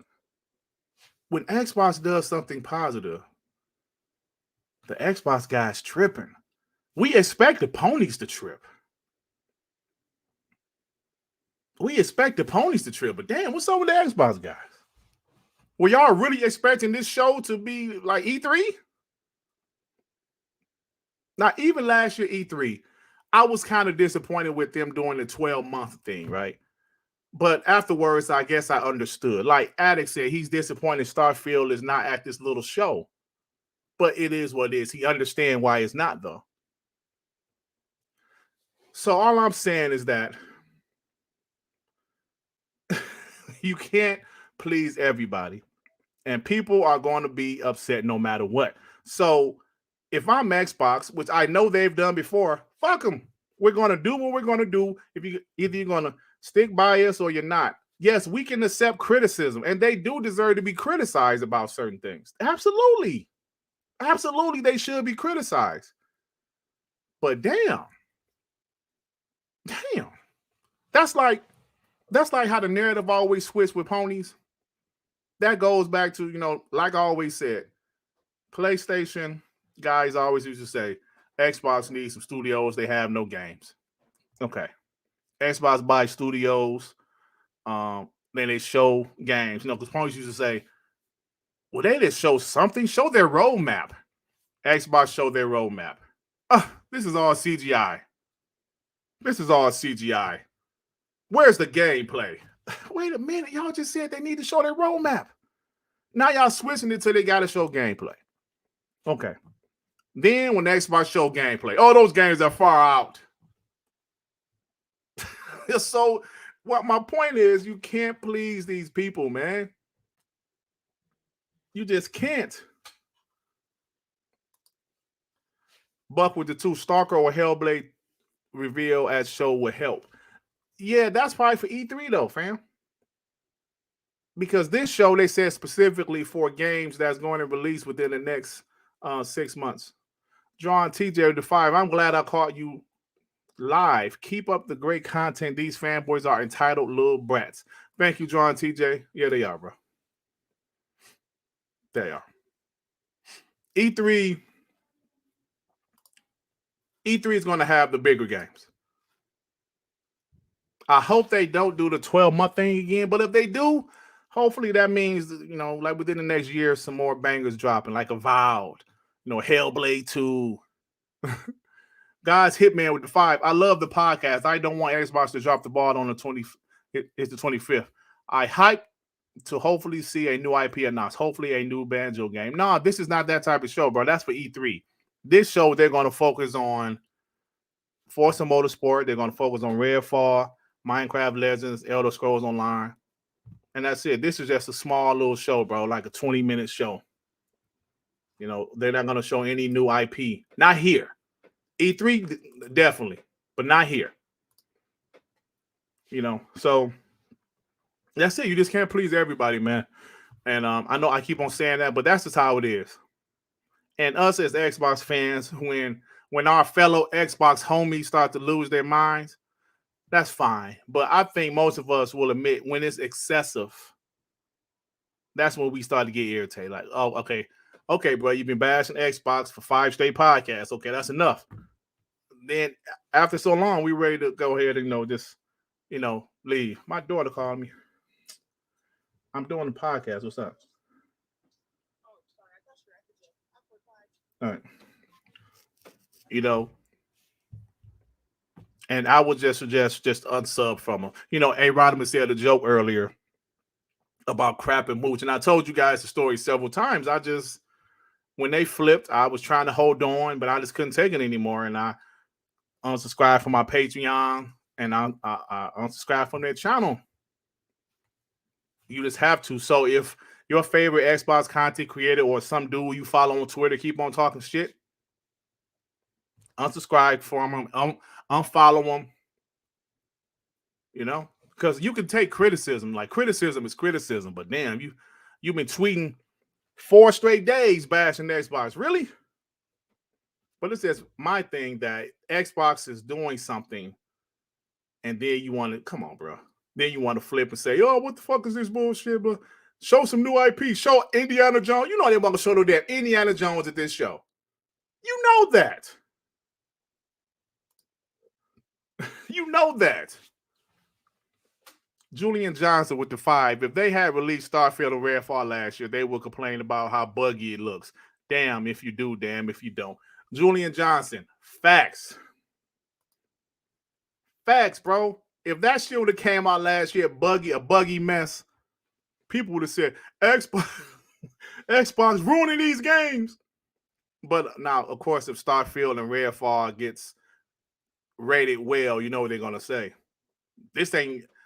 when Xbox does something positive, the Xbox guys tripping. We expect the ponies to trip. But damn, what's up with the Xbox guys? Were y'all really expecting this show to be like E3? Now, even last year E3, I was kind of disappointed with them doing the 12-month thing, right? But afterwards, I guess I understood. Like Addict said, he's disappointed Starfield is not at this little show. But it is what it is. He understands why it's not, though. So all I'm saying is that you can't please everybody. And people are going to be upset no matter what. So if I'm Xbox, which I know they've done before, fuck them. We're going to do what we're going to do. Either you're going to stick by us or you're not. Yes, we can accept criticism, and they do deserve to be criticized about certain things. Absolutely. Absolutely, they should be criticized. But damn. That's like how the narrative always switched with ponies. That goes back to, like I always said, PlayStation guys always used to say, Xbox needs some studios. They have no games. Okay. Xbox buys studios. Then they show games. Because ponies used to say, well, they just show something. Show their roadmap. Xbox showed their roadmap. This is all CGI. Where's the gameplay? Wait a minute. Y'all just said they need to show their roadmap. Now y'all switching it till they got to show gameplay. Okay. Then when the Xbox show gameplay, those games are far out. So what my point is, you can't please these people, man. You just can't. Buck with the 2 Stalker or Hellblade reveal at show would help. Yeah, that's probably for E3 though, fam. Because this show, they said specifically for games that's going to release within the next 6 months. John TJ the 5, I'm glad I caught you live. Keep up the great content. These fanboys are entitled little brats. Thank you, John TJ. Yeah, they are, bro. They are. E3 E3 is going to have the bigger games. I hope they don't do the 12-month thing again, but if they do, hopefully that means, like within the next year, some more bangers dropping, like Avowed, Hellblade 2. Guys, Hitman with the 5. I love the podcast. I don't want Xbox to drop the ball on the 20th. It's the 25th. I hype to hopefully see a new IP announced. Hopefully a new Banjo game. No, this is not that type of show, bro. That's for E3. This show, they're going to focus on Forza Motorsport. They're going to focus on Redfall, Minecraft Legends, Elder Scrolls Online. And that's it. This is just a small little show, bro, like a 20-minute show. They're not going to show any new IP. Not here. E3, definitely, but not here. So that's it. You just can't please everybody, man. And I know I keep on saying that, but that's just how it is. And us as Xbox fans, when our fellow Xbox homies start to lose their minds, that's fine. But I think most of us will admit when it's excessive, that's when we start to get irritated. Like, oh, okay, bro, you've been bashing Xbox for 5 straight podcasts. Okay, that's enough. Then after so long, we ready to go ahead and just leave. My daughter called me. I'm doing a podcast. What's up? Oh, sorry. I thought you were All right. And I would just suggest just unsub from them. A. Rodman said a joke earlier about crap and mooch. And I told you guys the story several times. When they flipped, I was trying to hold on, but I just couldn't take it anymore. And I unsubscribed from my Patreon and I unsubscribed from their channel. You just have to. So if your favorite Xbox content creator or some dude you follow on Twitter keep on talking shit, unsubscribe from them, unfollow them, because you can take criticism. Like, criticism is criticism, but damn, you've been tweeting 4 straight days bashing the Xbox. Really? But it's just my thing that Xbox is doing something, and then you want to, come on, bro. Then you want to flip and say, oh, what the fuck is this bullshit, bro? Show some new IP. Show Indiana Jones. They want to show no damn Indiana Jones at this show. You know that. You know that. Julian Johnson with the 5. If they had released Starfield or Redfall last year, they would complain about how buggy it looks. Damn if you do, damn if you don't. Julian Johnson, facts. Facts, bro. If that shit would have came out last year, a buggy mess, people would have said, Xbox ruining these games. But now, of course, if Starfield and Redfall gets rated well, you know what they're going to say.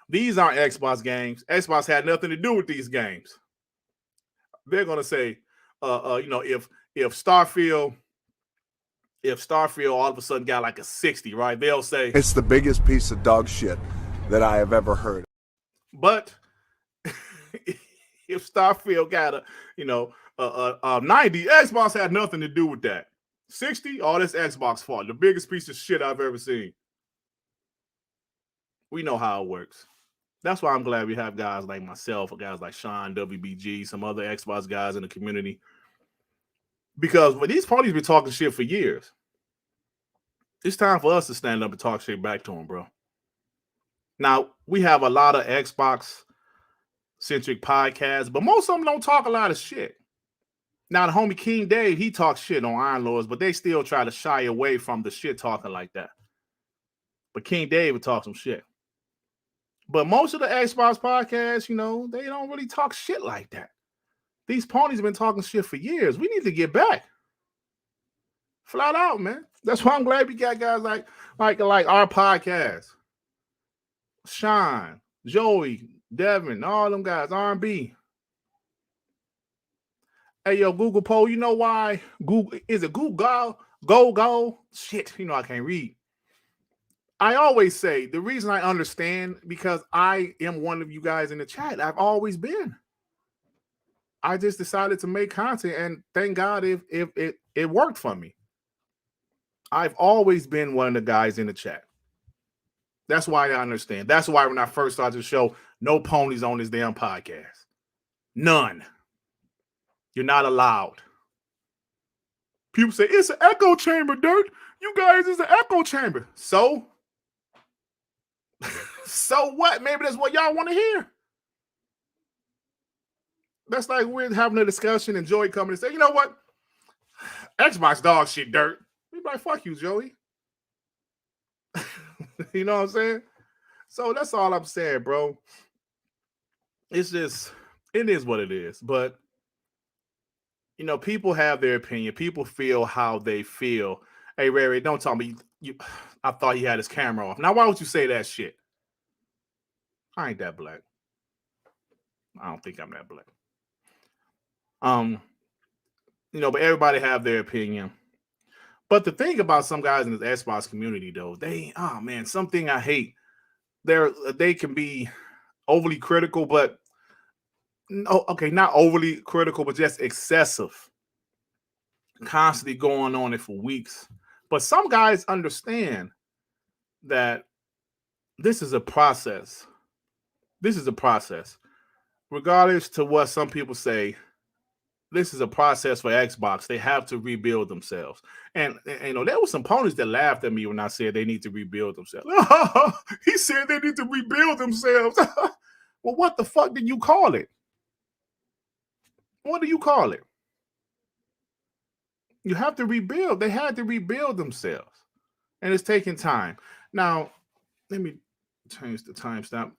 These aren't Xbox games. Xbox had nothing to do with these games. They're going to say, if Starfield all of a sudden got like a 60, right? They'll say it's the biggest piece of dog shit that I have ever heard. But if Starfield got a 90, Xbox had nothing to do with that. 60, oh, that's Xbox fault. The biggest piece of shit I've ever seen. We know how it works. That's why I'm glad we have guys like myself, or guys like Sean, WBG, some other Xbox guys in the community. Because when these parties been talking shit for years, it's time for us to stand up and talk shit back to them, bro. Now, we have a lot of Xbox-centric podcasts, but most of them don't talk a lot of shit. Now, the homie King Dave, he talks shit on Iron Lords, but they still try to shy away from the shit talking like that. But King Dave would talk some shit. But most of the Xbox podcasts, they don't really talk shit like that. These ponies have been talking shit for years. We need to get back. Flat out, man. That's why I'm glad we got guys like our podcast. Sean, Joey, Devin, all them guys, R&B. Hey, yo, Google poll, you know why? Is it Google? Go? Shit, I can't read. I always say the reason I understand, because I am one of you guys in the chat. I've always been. I just decided to make content, and thank God if it worked for me. I've always been one of the guys in the chat. That's why I understand. That's why when I first started the show, no ponies on this damn podcast. None. You're not allowed. People say it's an echo chamber, Dirt. You guys is an echo chamber. So, so what? Maybe that's what y'all want to hear. That's like we're having a discussion and Joey coming and say, you know what? Xbox dog shit, Dirt. We like, fuck you, Joey. You know what I'm saying? So that's all I'm saying, bro. It's just, it is what it is. But, you know, people have their opinion. People feel how they feel. Hey, Ray, don't tell me. I thought he had his camera off. Now, why would you say that shit? I ain't that black. I don't think I'm that black. You know, but everybody have their opinion. But the thing about some guys in the Xbox community, though, something I hate. They can be overly critical, but no, okay, not overly critical, but just excessive. Constantly going on it for weeks. But some guys understand that this is a process. This is a process. Regardless to what some people say, this is a process for Xbox. They have to rebuild themselves. And you know, there were some ponies that laughed at me when I said they need to rebuild themselves. He said they need to rebuild themselves. Well, what the fuck did you call it? What do you call it? You have to rebuild. They had to rebuild themselves. And it's taking time. Now, let me change the timestamp.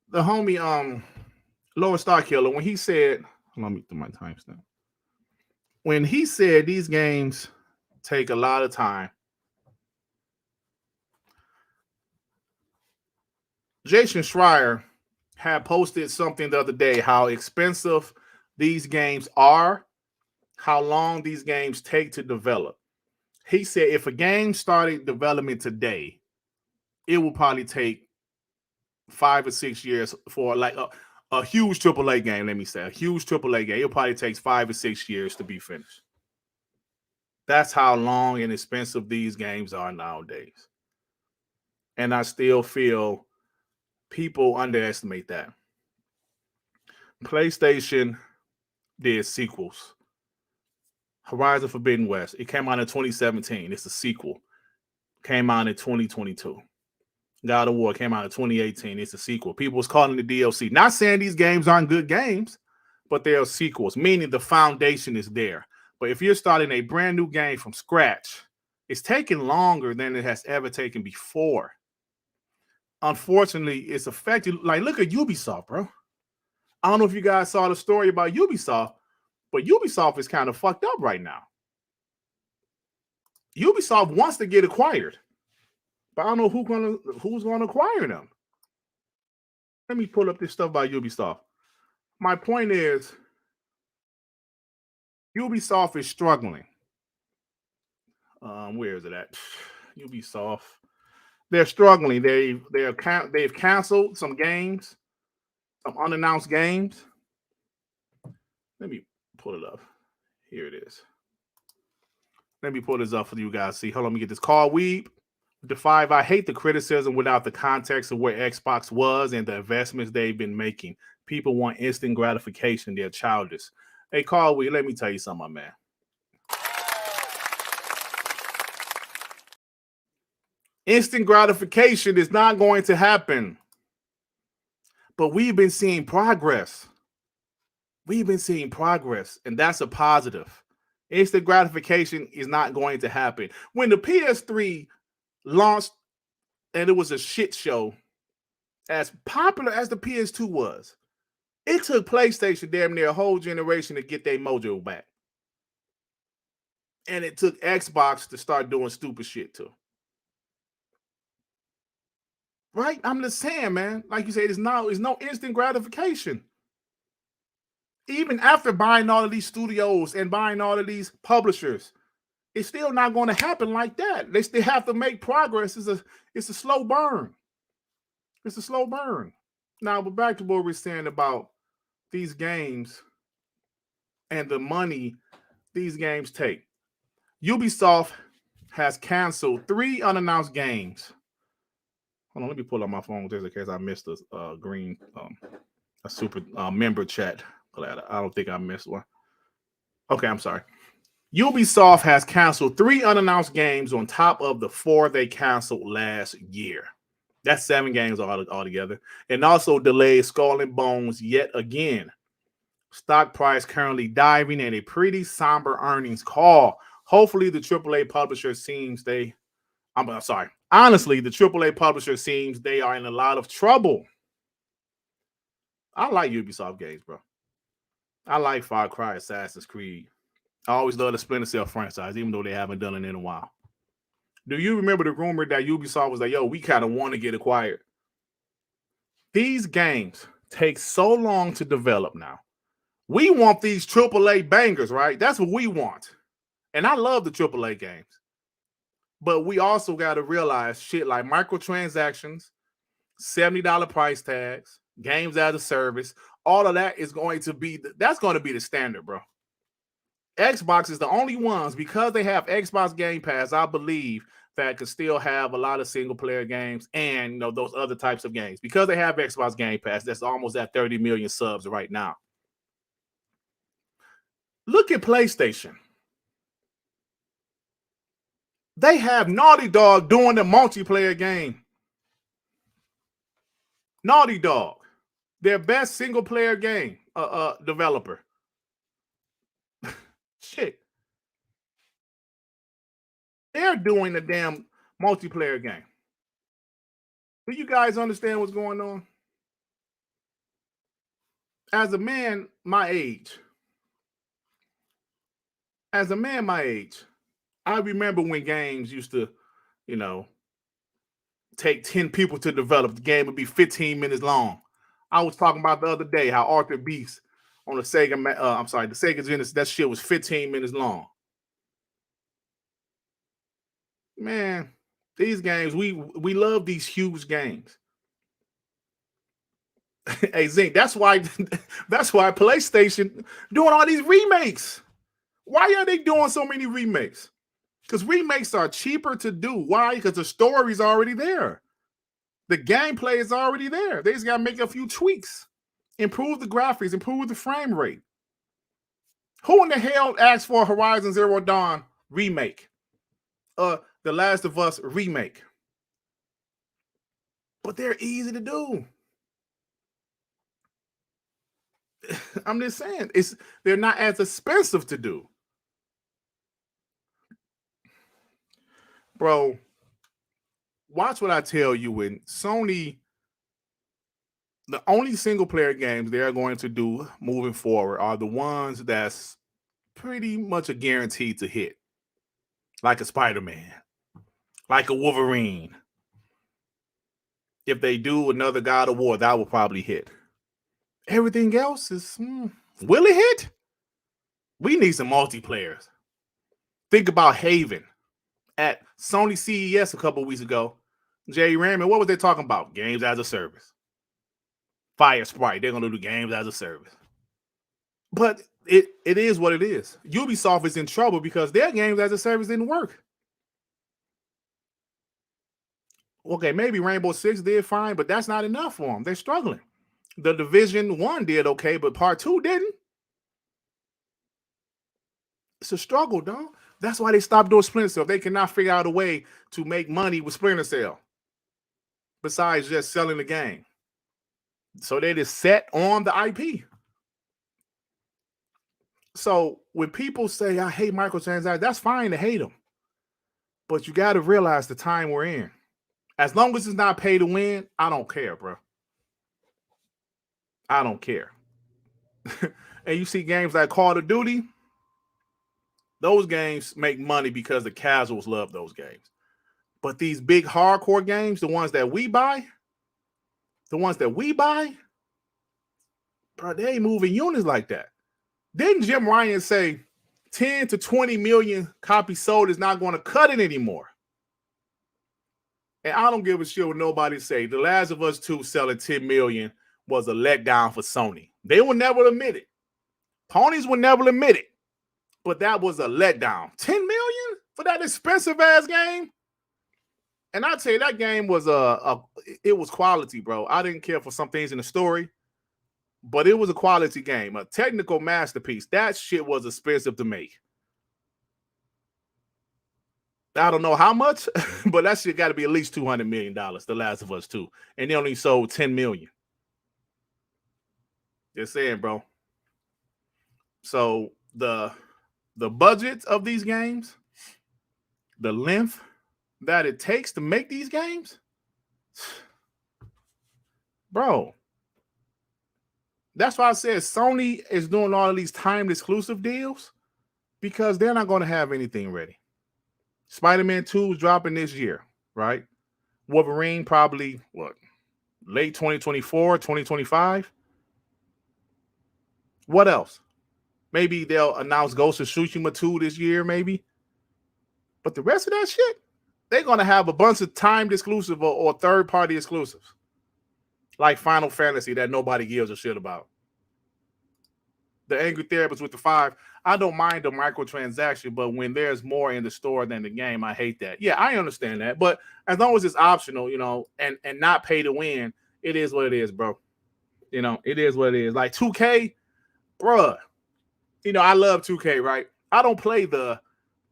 The homie, Lower Star Killer, when he said, let me do my timestamp. When he said these games take a lot of time, Jason Schreier had posted something the other day, how expensive these games are, how long these games take to develop. He said if a game started development today, it will probably take 5 or 6 years for like a huge AAA game, let me say. A huge AAA game. It probably takes 5 or 6 years to be finished. That's how long and expensive these games are nowadays. And I still feel people underestimate that. PlayStation did sequels. Horizon Forbidden West. It came out in 2017. It's a sequel. Came out in 2022. God of War came out in 2018. It's a sequel. People was calling the DLC. Not saying these games aren't good games, but they are sequels, meaning the foundation is there. But if you're starting a brand new game from scratch, it's taking longer than it has ever taken before. Unfortunately, it's affected. Like, look at Ubisoft, bro. I don't know if you guys saw the story about Ubisoft, but Ubisoft is kind of fucked up right now. Ubisoft wants to get acquired, but I don't know who's gonna acquire them. Let me pull up this stuff by Ubisoft. My point is, Ubisoft is struggling. Where is it at? Ubisoft. They're struggling. They've canceled some games, some unannounced games. Let me pull it up. Here it is. Let me pull this up for you guys to see. Hold on, let me get this. Carl Weeb, the 5. I hate the criticism without the context of where Xbox was and the investments they've been making. People want instant gratification. They're childish. Hey, Carl Weeb, let me tell you something, my man. Instant gratification is not going to happen. But we've been seeing progress. We've been seeing progress, and that's a positive. Instant gratification is not going to happen. When the PS3 launched and it was a shit show, as popular as the PS2 was, it took PlayStation damn near a whole generation to get their mojo back. And it took Xbox to start doing stupid shit too. Right? I'm just saying, man. Like you said, there's no instant gratification. Even after buying all of these studios and buying all of these publishers, it's still not going to happen like that. They still have to make progress. It's a slow burn. It's a slow burn. Now, but back to what we're saying about these games and the money these games take. Ubisoft has canceled 3 unannounced games. Hold on, let me pull up my phone just in case I missed a green super member chat. Glad I don't think I missed one. Okay, I'm sorry. Ubisoft has canceled 3 unannounced games on top of the 4 they canceled last year. That's 7 games altogether. And also delayed Skull and Bones yet again. Stock price currently diving in a pretty somber earnings call. Hopefully the AAA publisher seems honestly, the AAA publisher seems they are in a lot of trouble. I like Ubisoft games, bro. I like Far Cry, Assassin's Creed. I always love the Splinter Cell franchise, even though they haven't done it in a while. Do you remember the rumor that Ubisoft was like, yo, we kind of want to get acquired? These games take so long to develop now. We want these AAA bangers, right? That's what we want. And I love the AAA games. But we also got to realize shit like microtransactions, $70 price tags, games as a service, all of that is going to be, that's going to be the standard, bro. Xbox is the only ones, because they have Xbox Gamepass, I believe, that could still have a lot of single-player games and those other types of games. Because they have Xbox Gamepass, that's almost at 30 million subs right now. Look at PlayStation. They have Naughty Dog doing the multiplayer game. Naughty Dog, their best single-player game developer. Shit. They're doing the damn multiplayer game. Do you guys understand what's going on? As a man my age, I remember when games used to, take 10 people to develop. The game would be 15 minutes long. I was talking about the other day how Arthur Beast on the Sega, the Sega Genesis, that shit was 15 minutes long. Man, these games, we love these huge games. Hey, Zink, that's why PlayStation doing all these remakes. Why are they doing so many remakes? Because remakes are cheaper to do. Why? Because the story's already there. The gameplay is already there. They just got to make a few tweaks, improve the graphics, improve the frame rate. Who in the hell asked for a Horizon Zero Dawn remake? The Last of Us remake. But they're easy to do. I'm just saying, they're not as expensive to do. Bro, watch what I tell you. When Sony, the only single player games they're going to do moving forward are the ones that's pretty much a guarantee to hit. Like a Spider-Man, like a Wolverine. If they do another God of War, that will probably hit. Everything else is, will it hit? We need some multiplayers. Think about Haven at Sony CES a couple of weeks ago. Jay Raymond, what was they talking about? Games as a service. Fire Sprite, they're going to do games as a service. But it is what it is. Ubisoft is in trouble because their games as a service didn't work. Okay, maybe Rainbow Six did fine, but that's not enough for them. They're struggling. The Division 1 did okay, but Part 2 didn't. It's a struggle, dog. That's why they stopped doing Splinter Cell. They cannot figure out a way to make money with Splinter Cell besides just selling the game. So they just set on the IP. So when people say, I hate microtransactions, that's fine to hate them. But you got to realize the time we're in. As long as it's not pay to win, I don't care, bro. I don't care. And you see games like Call of Duty, those games make money because the casuals love those games. But these big hardcore games, the ones that we buy, bro, they ain't moving units like that. Didn't Jim Ryan say 10 to 20 million copies sold is not going to cut it anymore? And I don't give a shit what nobody say. The Last of Us 2 selling 10 million was a letdown for Sony. They will never admit it. Ponies will never admit it. But that was a letdown. 10 million for that expensive ass game? And I tell you, that game was it was quality, bro. I didn't care for some things in the story, but it was a quality game, a technical masterpiece. That shit was expensive to make. I don't know how much, but that shit got to be at least $200 million, The Last of Us 2. And they only sold 10 million. Just saying, bro. So the budgets of these games, the length that it takes to make these games, bro. That's why I said Sony is doing all of these timed exclusive deals because they're not going to have anything ready. Spider-Man 2 is dropping this year, right? Wolverine probably, late 2024, 2025? What else? Maybe they'll announce Ghost of Tsushima 2 this year, maybe. But the rest of that shit, they're going to have a bunch of timed exclusive or third-party exclusives. Like Final Fantasy that nobody gives a shit about. The Angry Therapist with the 5. I don't mind the microtransaction, but when there's more in the store than the game, I hate that. Yeah, I understand that. But as long as it's optional, and not pay to win, it is what it is, bro. It is what it is. Like 2K, bruh. I love 2K, right? I don't play the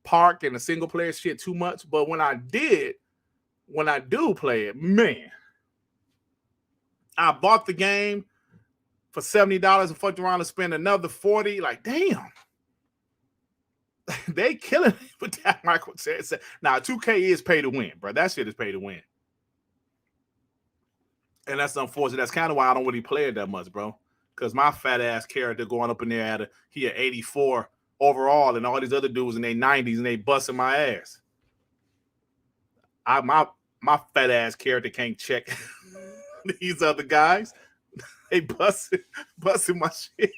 park and the single player shit too much, but when I do play it, man, I bought the game for $70 and fucked around and spend another $40. Like, damn. They killing me with that microtransaction. Now, 2K is pay to win, bro. That shit is pay to win. And that's unfortunate. That's kind of why I don't really play it that much, bro. Because my fat ass character going up in there he at 84 overall, and all these other dudes in their 90s and they busting my ass. My fat ass character can't check these other guys. They busting my shit.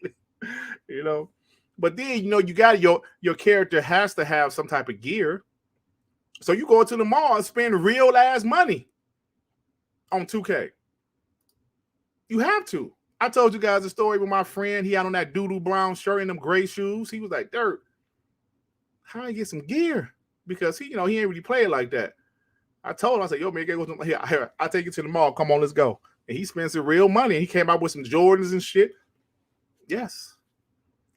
But then you got your character has to have some type of gear. So you go to the mall and spend real ass money on 2K. You have to. I told you guys a story with my friend. He had on that doo-doo brown shirt and them gray shoes. He was like, Dirt, how do I get some gear? Because he ain't really played like that. I told him, I said, yo, man, here, I'll take you to the mall. Come on, let's go. And he spent some real money. He came out with some Jordans and shit. Yes.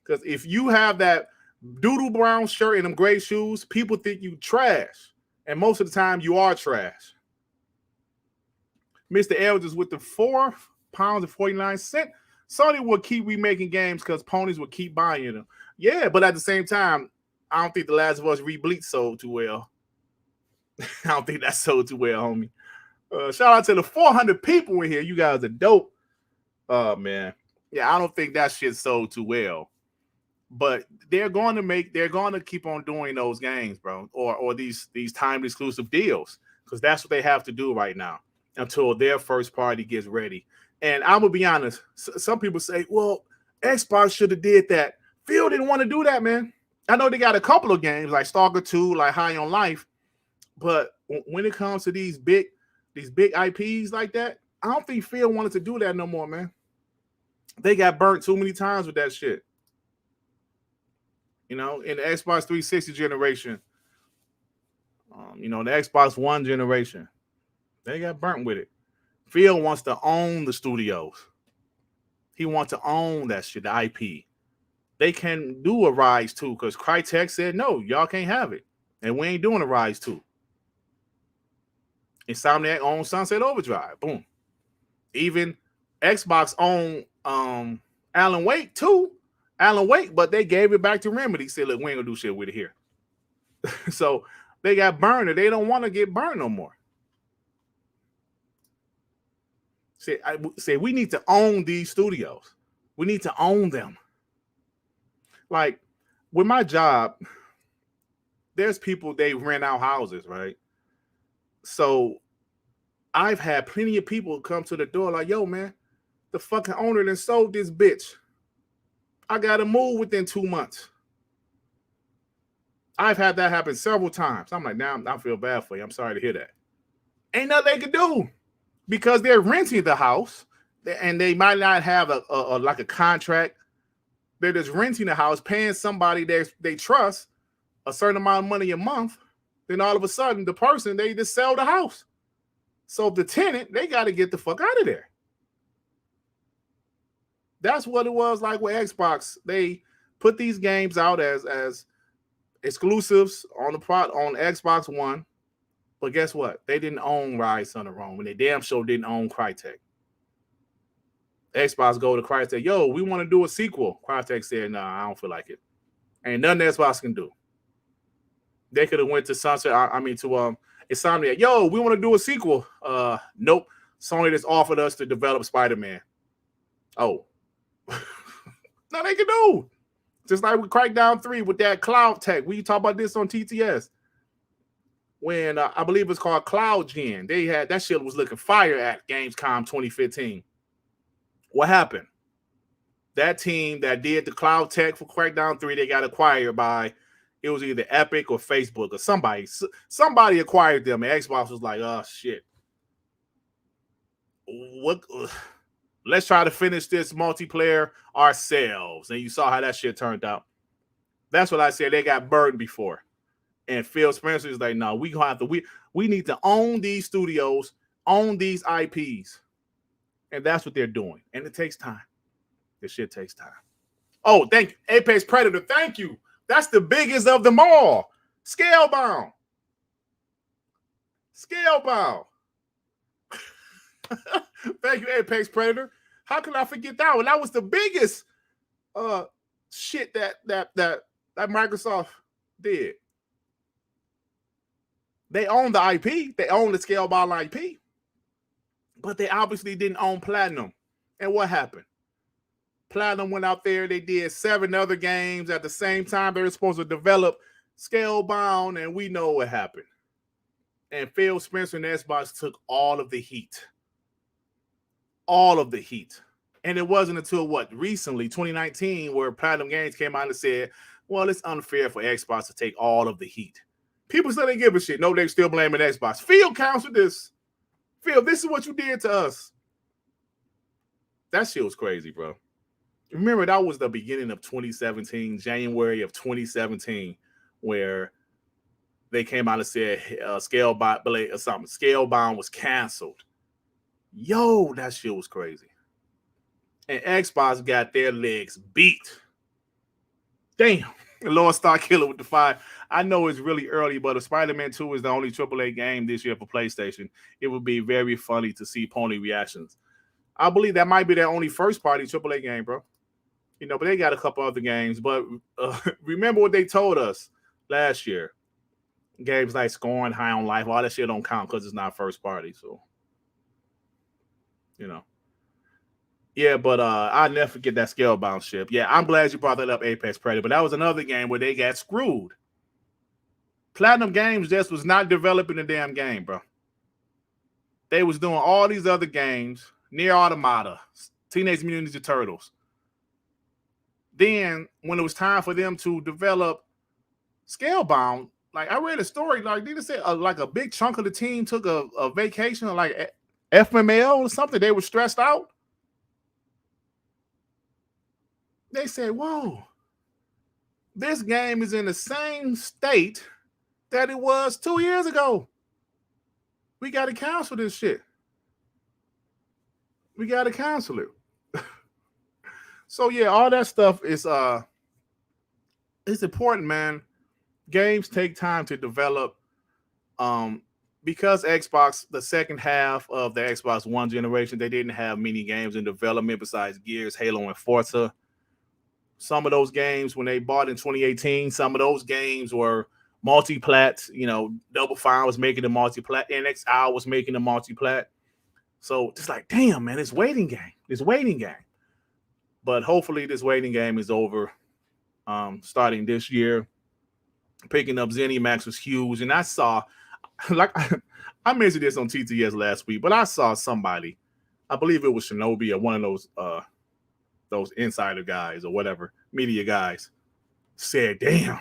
Because if you have that doo-doo brown shirt and them gray shoes, people think you trash. And most of the time, you are trash. Mr. Elders with the £4.49. Sony will keep remaking games because ponies will keep buying them. Yeah, but at the same time, I don't think The Last of Us Rebleed sold too well. I don't think that sold too well, homie. Shout out to the 400 people in here. You guys are dope. Man. Yeah, I don't think that shit sold too well. But they're going to keep on doing those games, bro, or these timed exclusive deals, because that's what they have to do right now until their first party gets ready. And I'm gonna be honest, some people say, well, Xbox should have did that. Phil didn't want to do that, man. I know they got a couple of games like Stalker 2, like High on Life, but when it comes to these big IPs like that, I don't think Phil wanted to do that no more, man. They got burnt too many times with that shit. In the Xbox 360 generation, the Xbox One generation, they got burnt with it. Phil wants to own the studios. He wants to own that shit, the IP. They can do a Rise 2 because Crytek said, no, y'all can't have it. And we ain't doing a Rise 2. Insomniac owns Sunset Overdrive. Boom. Even Xbox owned Alan Wake too. Alan Wake, but they gave it back to Remedy. Said, look, we ain't gonna do shit with it here. So they got burned, and they don't want to get burned no more. Say we need to own these studios. We need to own them. Like with my job, there's people, they rent out houses, right? So I've had plenty of people come to the door like, yo, man, the fucking owner done sold this bitch. I got to move within 2 months. I've had that happen several times. I'm like, now I feel bad for you. I'm sorry to hear that. Ain't nothing they can do because they're renting the house and they might not have a contract. They're just renting the house, paying somebody they trust a certain amount of money a month. Then all of a sudden, the person, they just sell the house. So the tenant, they got to get the fuck out of there. That's what it was like with Xbox. They put these games out as exclusives on on Xbox One. But guess what? They didn't own Rise Son of Rome, and they damn sure didn't own Crytek. Xbox go to Crytek, yo, we want to do a sequel. Crytek said, nah, I don't feel like it. Ain't nothing Xbox can do. They could have went to Sunset, to Insomniac. Yo, we want to do a sequel. Nope. Sony just offered us to develop Spider-Man. Oh. No, they can do. Just like with Crackdown 3 with that cloud tech. We talk about this on TTS. When I believe it's called Cloud Gen. They had that shit was looking fire at Gamescom 2015. What happened? That team that did the cloud tech for Crackdown 3, they got acquired by, it was either Epic or Facebook or somebody. Somebody acquired them, and Xbox was like, oh, shit. What? Let's try to finish this multiplayer ourselves. And you saw how that shit turned out. That's what I said. They got burned before. And Phil Spencer is like, no, we gonna have to, we need to own these studios, own these IPs. And that's what they're doing. And it takes time. This shit takes time. Oh, thank you. Apex Predator, thank you. That's the biggest of them all. Scalebound. Scalebound. Thank you, Apex Predator. How can I forget that one? That was the biggest shit that Microsoft did. They own the IP. They own the Scalebound IP. But they obviously didn't own Platinum. And what happened? Platinum went out there. They did 7 other games at the same time. They were supposed to develop Scalebound, and we know what happened. And Phil Spencer and Xbox took all of the heat. All of the heat. And it wasn't until recently, 2019, where Platinum Games came out and said, well, it's unfair for Xbox to take all of the heat. People still didn't give a shit. No, they're still blaming Xbox. Phil counseled this. Phil, this is what you did to us. That shit was crazy, bro. Remember, that was the beginning of 2017, January of 2017, where they came out and said Scalebound was canceled. Yo, that shit was crazy. And Xbox got their legs beat. Damn. Lord Star Killer with the 5. I know it's really early, but if Spider-Man 2 is the only AAA game this year for PlayStation, it would be very funny to see pony reactions. I believe that might be their only first-party AAA game, bro. You know, but they got a couple other games. But remember what they told us last year. Games like Scoring, High on Life, all that shit don't count because it's not first-party. So, you know. Yeah, but I'll never forget that Scalebound ship. Yeah, I'm glad you brought that up, Apex Predator. But that was another game where they got screwed. Platinum Games just was not developing the damn game, bro. They was doing all these other games, Nier Automata, Teenage Mutant Ninja Turtles. Then, when it was time for them to develop Scalebound, like I read a story, like they said, like a big chunk of the team took a vacation, like FML or something. They were stressed out. They said, whoa, this game is in the same state that it was 2 years ago. We got to cancel this shit. We got to cancel it. So, yeah, all that stuff is it's important, man. Games take time to develop. Because Xbox, the second half of the Xbox One generation, they didn't have many games in development besides Gears, Halo, and Forza. Some of those games, when they bought in 2018, some of those games were multi-plat. You know, Double Fine was making the multi-plat. NXI was making the multi-plat. So it's like, damn, man, it's waiting game. It's waiting game. But hopefully this waiting game is over starting this year. Picking up ZeniMax was huge. And I saw, like, I mentioned this on TTS last week, but I saw somebody, I believe it was Shinobi or one of those insider guys or whatever, media guys, said, damn,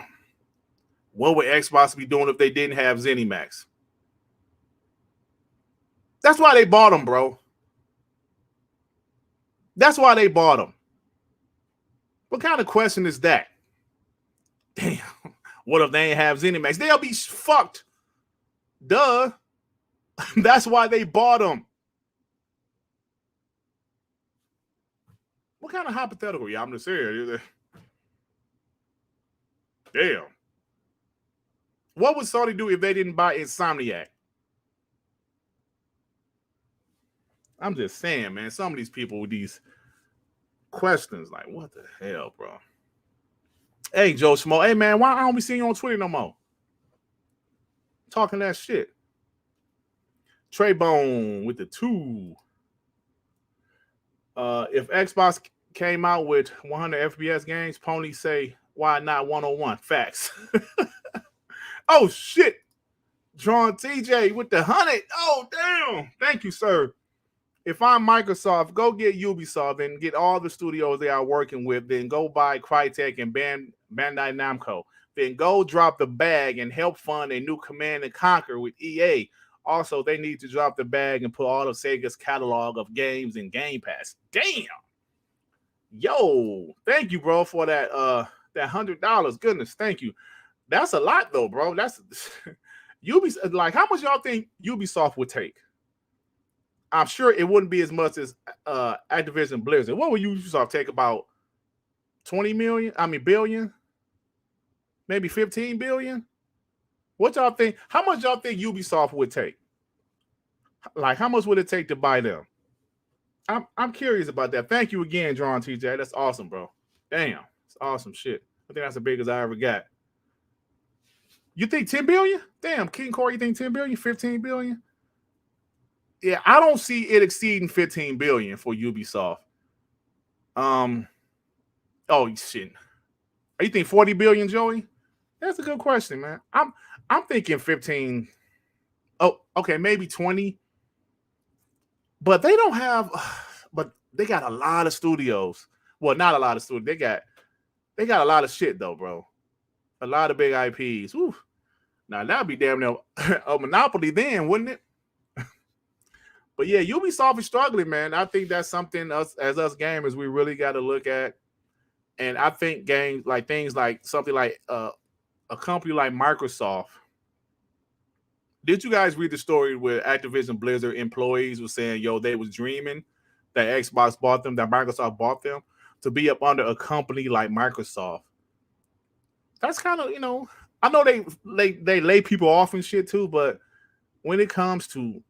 what would Xbox be doing if they didn't have ZeniMax? That's why they bought them, bro. That's why they bought them. What kind of question is that? Damn, what if they ain't have ZeniMax? They'll be fucked. Duh. That's why they bought them. What kind of hypothetical? Yeah, I'm just saying. Damn. What would Sony do if they didn't buy Insomniac? I'm just saying, man. Some of these people with these questions, like, what the hell, bro? Hey, Joe Schmo. Hey, man, why don't we see you on Twitter no more? Talking that shit. Trey Bone with the 2. If Xbox came out with 100 FPS games, ponies say, why not 101? Facts. Oh, shit. Drawn TJ with the 100. Oh, damn. Thank you, sir. If I'm Microsoft, go get Ubisoft and get all the studios they are working with. Then go buy Crytek and Bandai Namco. Then go drop the bag and help fund a new Command & Conquer with EA. Also, they need to drop the bag and put all of Sega's catalog of games in Game Pass. Damn. Yo, thank you, bro, for that $100. Goodness, thank you. That's a lot, though, bro. That's Ubisoft. Like, how much y'all think Ubisoft would take? I'm sure it wouldn't be as much as Activision Blizzard. What would Ubisoft take? About 20 million? I mean, billion? Maybe 15 billion? What y'all think? How much y'all think Ubisoft would take? Like, how much would it take to buy them? I'm curious about that. Thank you again, Drawn TJ. That's awesome, bro. Damn. It's awesome shit. I think that's the biggest I ever got. You think 10 billion? Damn, King Corey, you think 10 billion? 15 billion? Yeah, I don't see it exceeding 15 billion for Ubisoft. Oh shit. You think 40 billion, Joey? That's a good question, man. I'm thinking 15. Oh, okay, maybe 20. But they don't have, but they got a lot of studios. Well, not a lot of studios. They got a lot of shit though, bro. A lot of big IPs. Woo. Now that'd be damn near a monopoly then, wouldn't it? But yeah, Ubisoft is struggling, man. I think that's something us gamers we really got to look at. And I think games like things like something like a company like Microsoft. Did you guys read the story where Activision Blizzard employees were saying, yo, they was dreaming that Xbox bought them, that Microsoft bought them to be up under a company like Microsoft? That's kind of, I know they lay people off and shit too, but when it comes to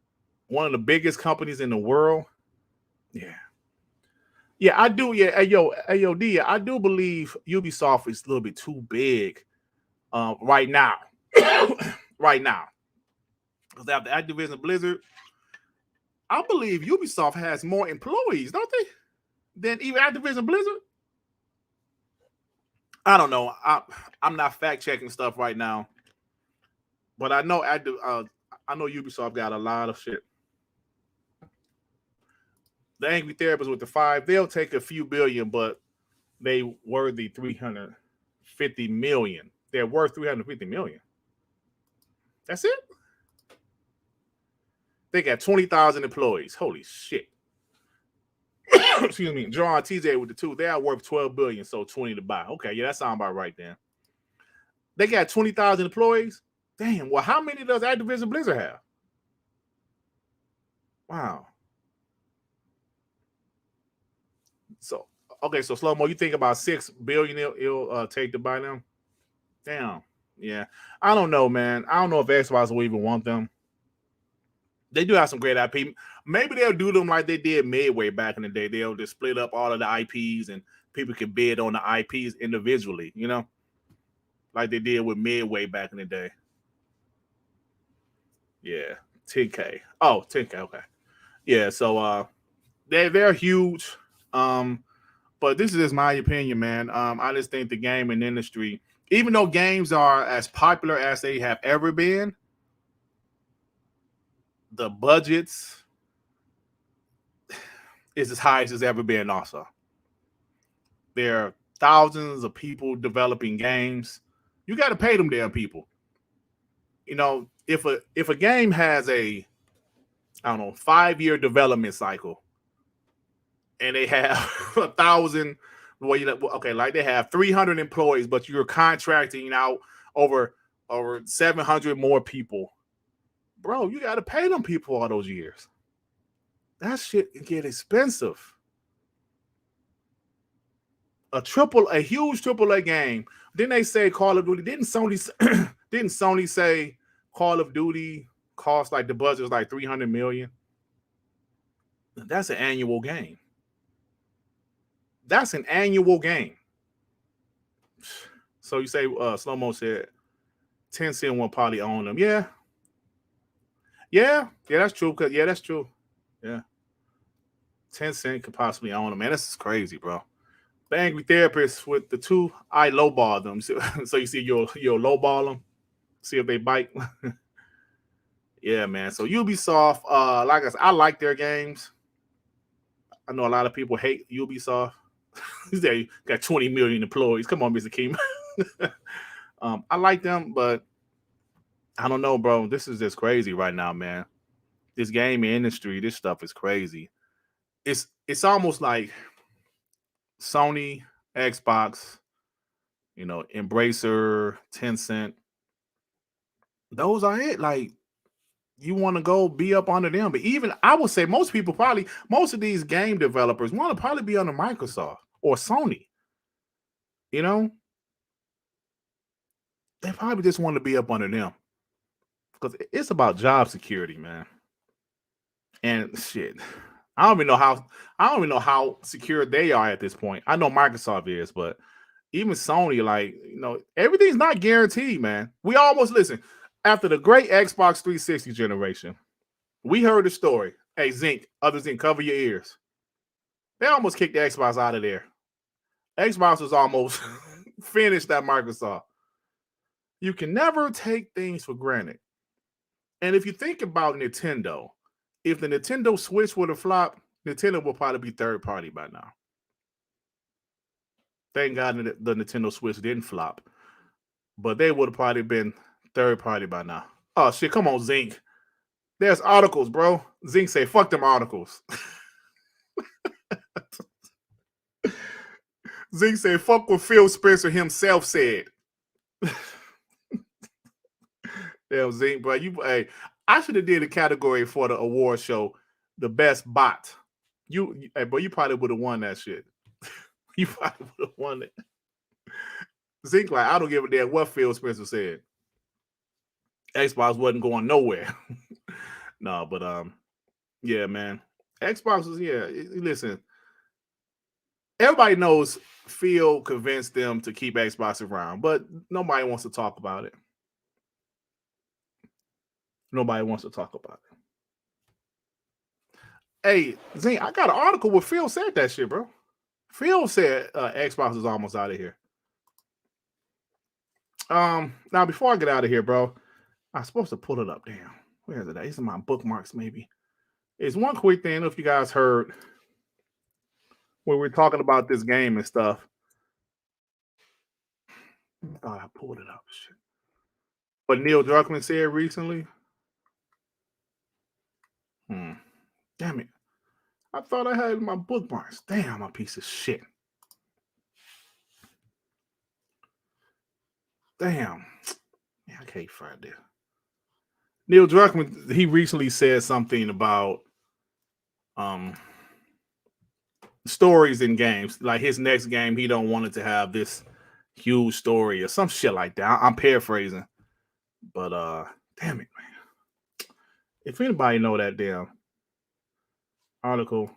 one of the biggest companies in the world, yeah, I do. Yeah, hey, D, I do believe Ubisoft is a little bit too big right now. Right now. Because after Activision Blizzard, I believe Ubisoft has more employees, don't they? Than even Activision Blizzard? I don't know. I'm not fact-checking stuff right now. But I know Ubisoft got a lot of shit. The Angry Therapist with the 5, they'll take a few billion, but they worthy 350 million. They're worth 350 million. That's it? They got 20,000 employees. Holy shit. Excuse me. John TJ with the 2. They are worth 12 billion, so 20 to buy. Okay, yeah, that sounds about right then. They got 20,000 employees. Damn, well, how many does Activision Blizzard have? Wow. So, okay, so Slow-Mo, you think about 6 billion it'll take to buy them? Damn. Yeah. I don't know, man. I don't know if Xbox will even want them. They do have some great IP. Maybe they'll do them like they did Midway back in the day. They'll just split up all of the IPs and people can bid on the IPs individually, like they did with Midway back in the day. Yeah, 10K. Oh, 10K, okay. Yeah, so they're huge. But this is just my opinion, man. I just think the gaming industry, even though games are as popular as they have ever been, the budgets is as high as it's ever been also. There are thousands of people developing games. You got to pay them damn people. If a game has a 5-year development cycle and they have 1,000, like they have 300 employees, but you're contracting out over 700 more people. Bro, you got to pay them people all those years. That shit can get expensive. A huge AAA game. Then they say Call of Duty. Didn't Sony Didn't Sony say Call of Duty cost like the budget was like $300 million? That's an annual game. That's an annual game. So you say Slow Mo said Tencent will probably own them. Yeah, that's true. That's true. Yeah, Tencent could possibly own them. Man, this is crazy, bro. The angry therapist with the two, I lowball them. So you see, you'll lowball them, see if they bite. Yeah, man. So Ubisoft, like I said, I like their games. I know a lot of people hate Ubisoft. They got 20 million employees. Come on, Mr. King. I like them, but I don't know, bro. This is just crazy right now, man. This gaming industry, this stuff is crazy. It's almost like Sony, Xbox, Embracer, Tencent. Those are it. Like, you want to go be up under them. But even, I would say most of these game developers want to probably be under Microsoft or Sony. They probably just want to be up under them. Because it's about job security, man. And shit, I don't even know how secure they are at this point. I know Microsoft is, but even Sony, like, everything's not guaranteed, man. We almost listen. After the great Xbox 360 generation, we heard the story. Hey, Zinc, cover your ears. They almost kicked the Xbox out of there. Xbox was almost finished at Microsoft. You can never take things for granted. And if you think about Nintendo, if the Nintendo Switch would have flopped, Nintendo would probably be third party by now. Thank God the Nintendo Switch didn't flop. But they would have probably been third party by now. Oh, shit, come on, Zinc. There's articles, bro. Zinc say, fuck them articles. Zinc say, fuck what Phil Spencer himself said. Damn, Zinc, bro. I should have did a category for the award show, the best bot. You probably would have won that shit. You probably would have won it. Zinc, like, I don't give a damn what Phil Spencer said. Xbox wasn't going nowhere. No, but yeah, man. Xbox was, listen. Everybody knows Phil convinced them to keep Xbox around, but nobody wants to talk about it. Nobody wants to talk about it. Hey, Zane, I got an article where Phil said that shit, bro. Phil said Xbox is almost out of here. Now before I get out of here, bro, I'm supposed to pull it up. Damn, where is it? These are my bookmarks, maybe. It's one quick thing. I don't know if you guys heard when we're talking about this game and stuff. Oh, I pulled it up. Shit. But Neil Druckmann said recently. Damn it. I thought I had my bookmarks. Damn, I'm a piece of shit. Damn. Yeah, I can't find it. Neil Druckmann, he recently said something about stories in games. Like his next game, he don't want it to have this huge story or some shit like that. I'm paraphrasing. But damn it, man. If anybody know that damn article,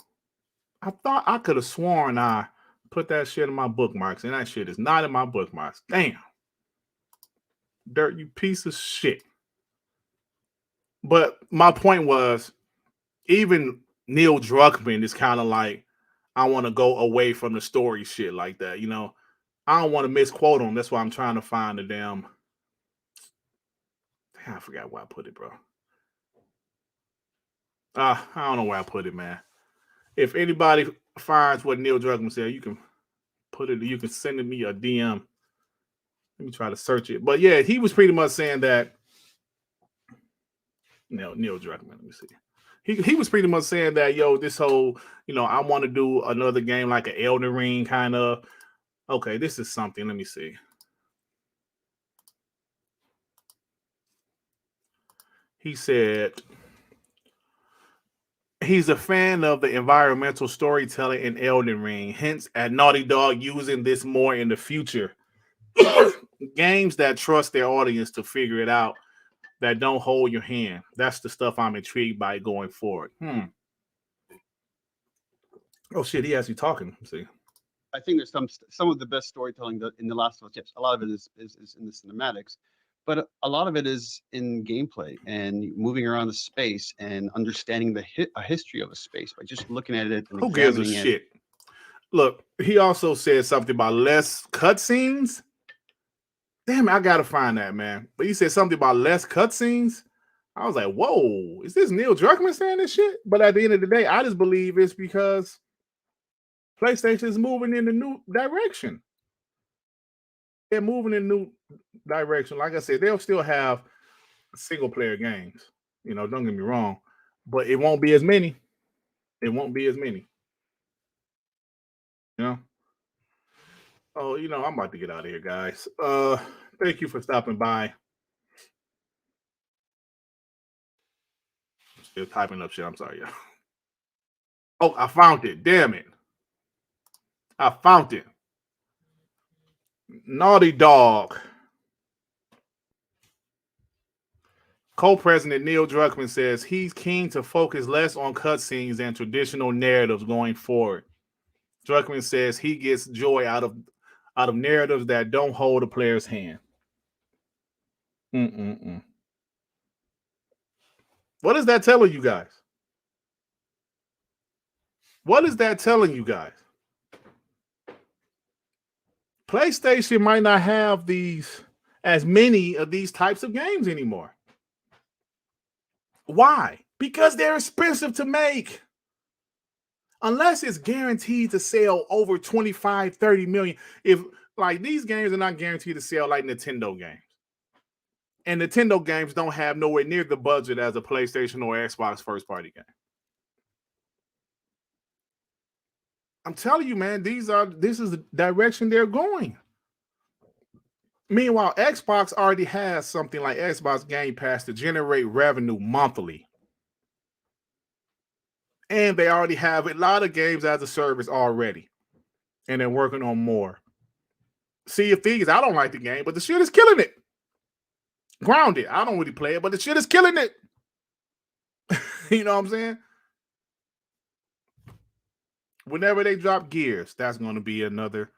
I thought I could have sworn I put that shit in my bookmarks, and that shit is not in my bookmarks. Damn. Dirt, you piece of shit. But my point was, even Neil Druckmann is kind of like, I want to go away from the story shit like that. I don't want to misquote him. That's why I'm trying to find the damn. I forgot where I put it, bro. I don't know where I put it, man. If anybody finds what Neil Druckmann said, you can put it. You can send me a DM. Let me try to search it. But yeah, he was pretty much saying that. Neil Druckmann. Let me see. He was pretty much saying that, this whole, I want to do another game like an Elden Ring kind of. Okay, this is something. Let me see. He said he's a fan of the environmental storytelling in Elden Ring, hence at Naughty Dog using this more in the future. games that trust their audience to figure it out, that don't hold your hand. That's the stuff I'm intrigued by going forward. Oh shit, he actually talking. Let's see. I think there's some of the best storytelling in The Last of Us. Yes, a lot of it is in the cinematics, but a lot of it is in gameplay and moving around the space and understanding a history of a space by just looking at it. And who gives a shit? Look, he also said something about less cutscenes. Damn, I gotta find that, man. But he said something about less cutscenes. I was like, whoa, is this Neil Druckmann saying this shit? But at the end of the day, I just believe it's because PlayStation is moving in a new direction. They're moving in a new direction. Like I said, they'll still have single player games. You know, don't get me wrong, but it won't be as many. It won't be as many. You know? Oh, you know, I'm about to get out of here, guys. Thank you for stopping by. Still typing up shit. I'm sorry, y'all. Oh, I found it. Damn it. I found it. Naughty Dog. Co-president Neil Druckmann says he's keen to focus less on cutscenes and traditional narratives going forward. Druckmann says he gets joy out of narratives that don't hold a player's hand. What is that telling you guys? What is that telling you guys? PlayStation might not have as many of these types of games anymore. Why? Because they're expensive to make. Unless it's guaranteed to sell over 25, 30 million. If like these games are not guaranteed to sell like Nintendo games. And Nintendo games don't have nowhere near the budget as a PlayStation or Xbox first-party game. I'm telling you, man, this is the direction they're going. Meanwhile, Xbox already has something like Xbox Gamepass to generate revenue monthly. And they already have a lot of games as a service already. And they're working on more. Sea of Thieves, I don't like the game, but the shit is killing it. Grounded, I don't really play it, but the shit is killing it. You know what I'm saying? Whenever they drop Gears, that's going to be another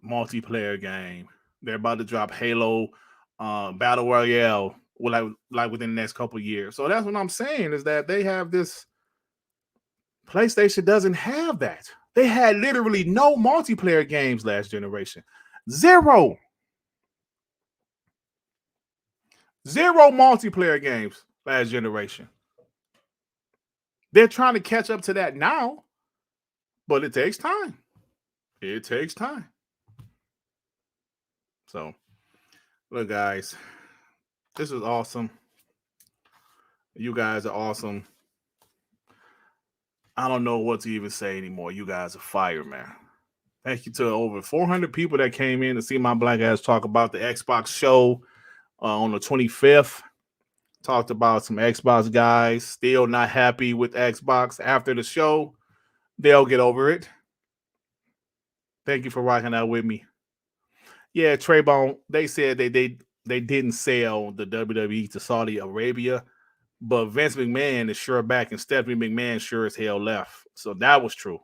multiplayer game. They're about to drop Halo Battle Royale like within the next couple of years. So that's what I'm saying is that they have this. PlayStation doesn't have that. They had literally no multiplayer games last generation. Zero multiplayer games last generation. They're trying to catch up to that now, but it takes time. It takes time. So, look, guys, this is awesome. You guys are awesome. I don't know what to even say anymore. You guys are fire, man. Thank you to over 400 people that came in to see my black ass talk about the Xbox show on the 25th. Talked about some Xbox guys still not happy with Xbox after the show. They'll get over it. Thank you for rocking out with me. Yeah, Treybone, they said they didn't sell the WWE to Saudi Arabia, but Vince McMahon is sure back and Stephanie McMahon sure as hell left. So that was true.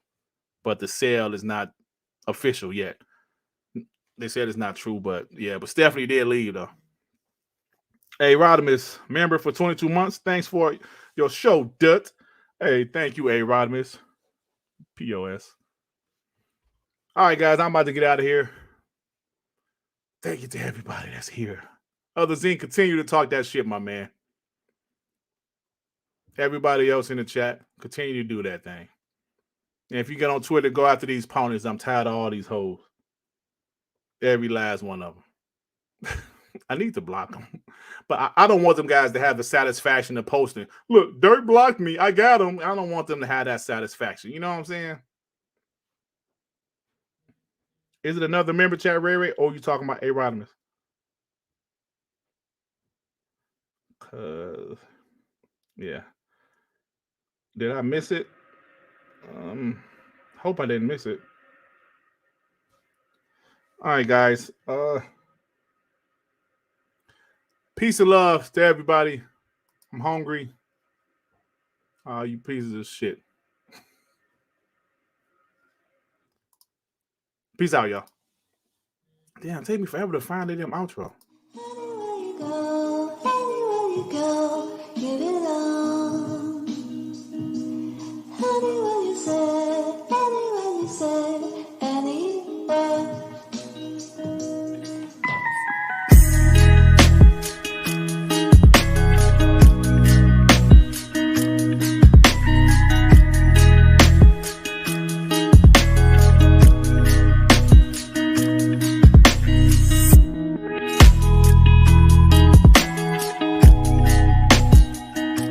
But the sale is not official yet. They said it's not true, but yeah, but Stephanie did leave though. Hey, Rodimus, member for 22 months. Thanks for your show, Dut. Hey, thank you, A. Rodimus. POS. All right, guys, I'm about to get out of here. Thank you to everybody that's here. Other Zine, continue to talk that shit, my man. Everybody else in the chat, continue to do that thing. And if you get on Twitter, go after these ponies. I'm tired of all these hoes. Every last one of them. I need to block them. But I don't want them guys to have the satisfaction of posting. Look, Dirt blocked me. I got him. I don't want them to have that satisfaction. You know what I'm saying? Is it another member chat, Ray Ray? Or are you talking about A-Rodimus? Yeah. Did I miss it? Hope I didn't miss it. All right, guys. Peace and love to everybody. I'm hungry. You pieces of shit. Peace out, y'all. Damn, take me forever to find that damn outro. Anywhere you go, give it all.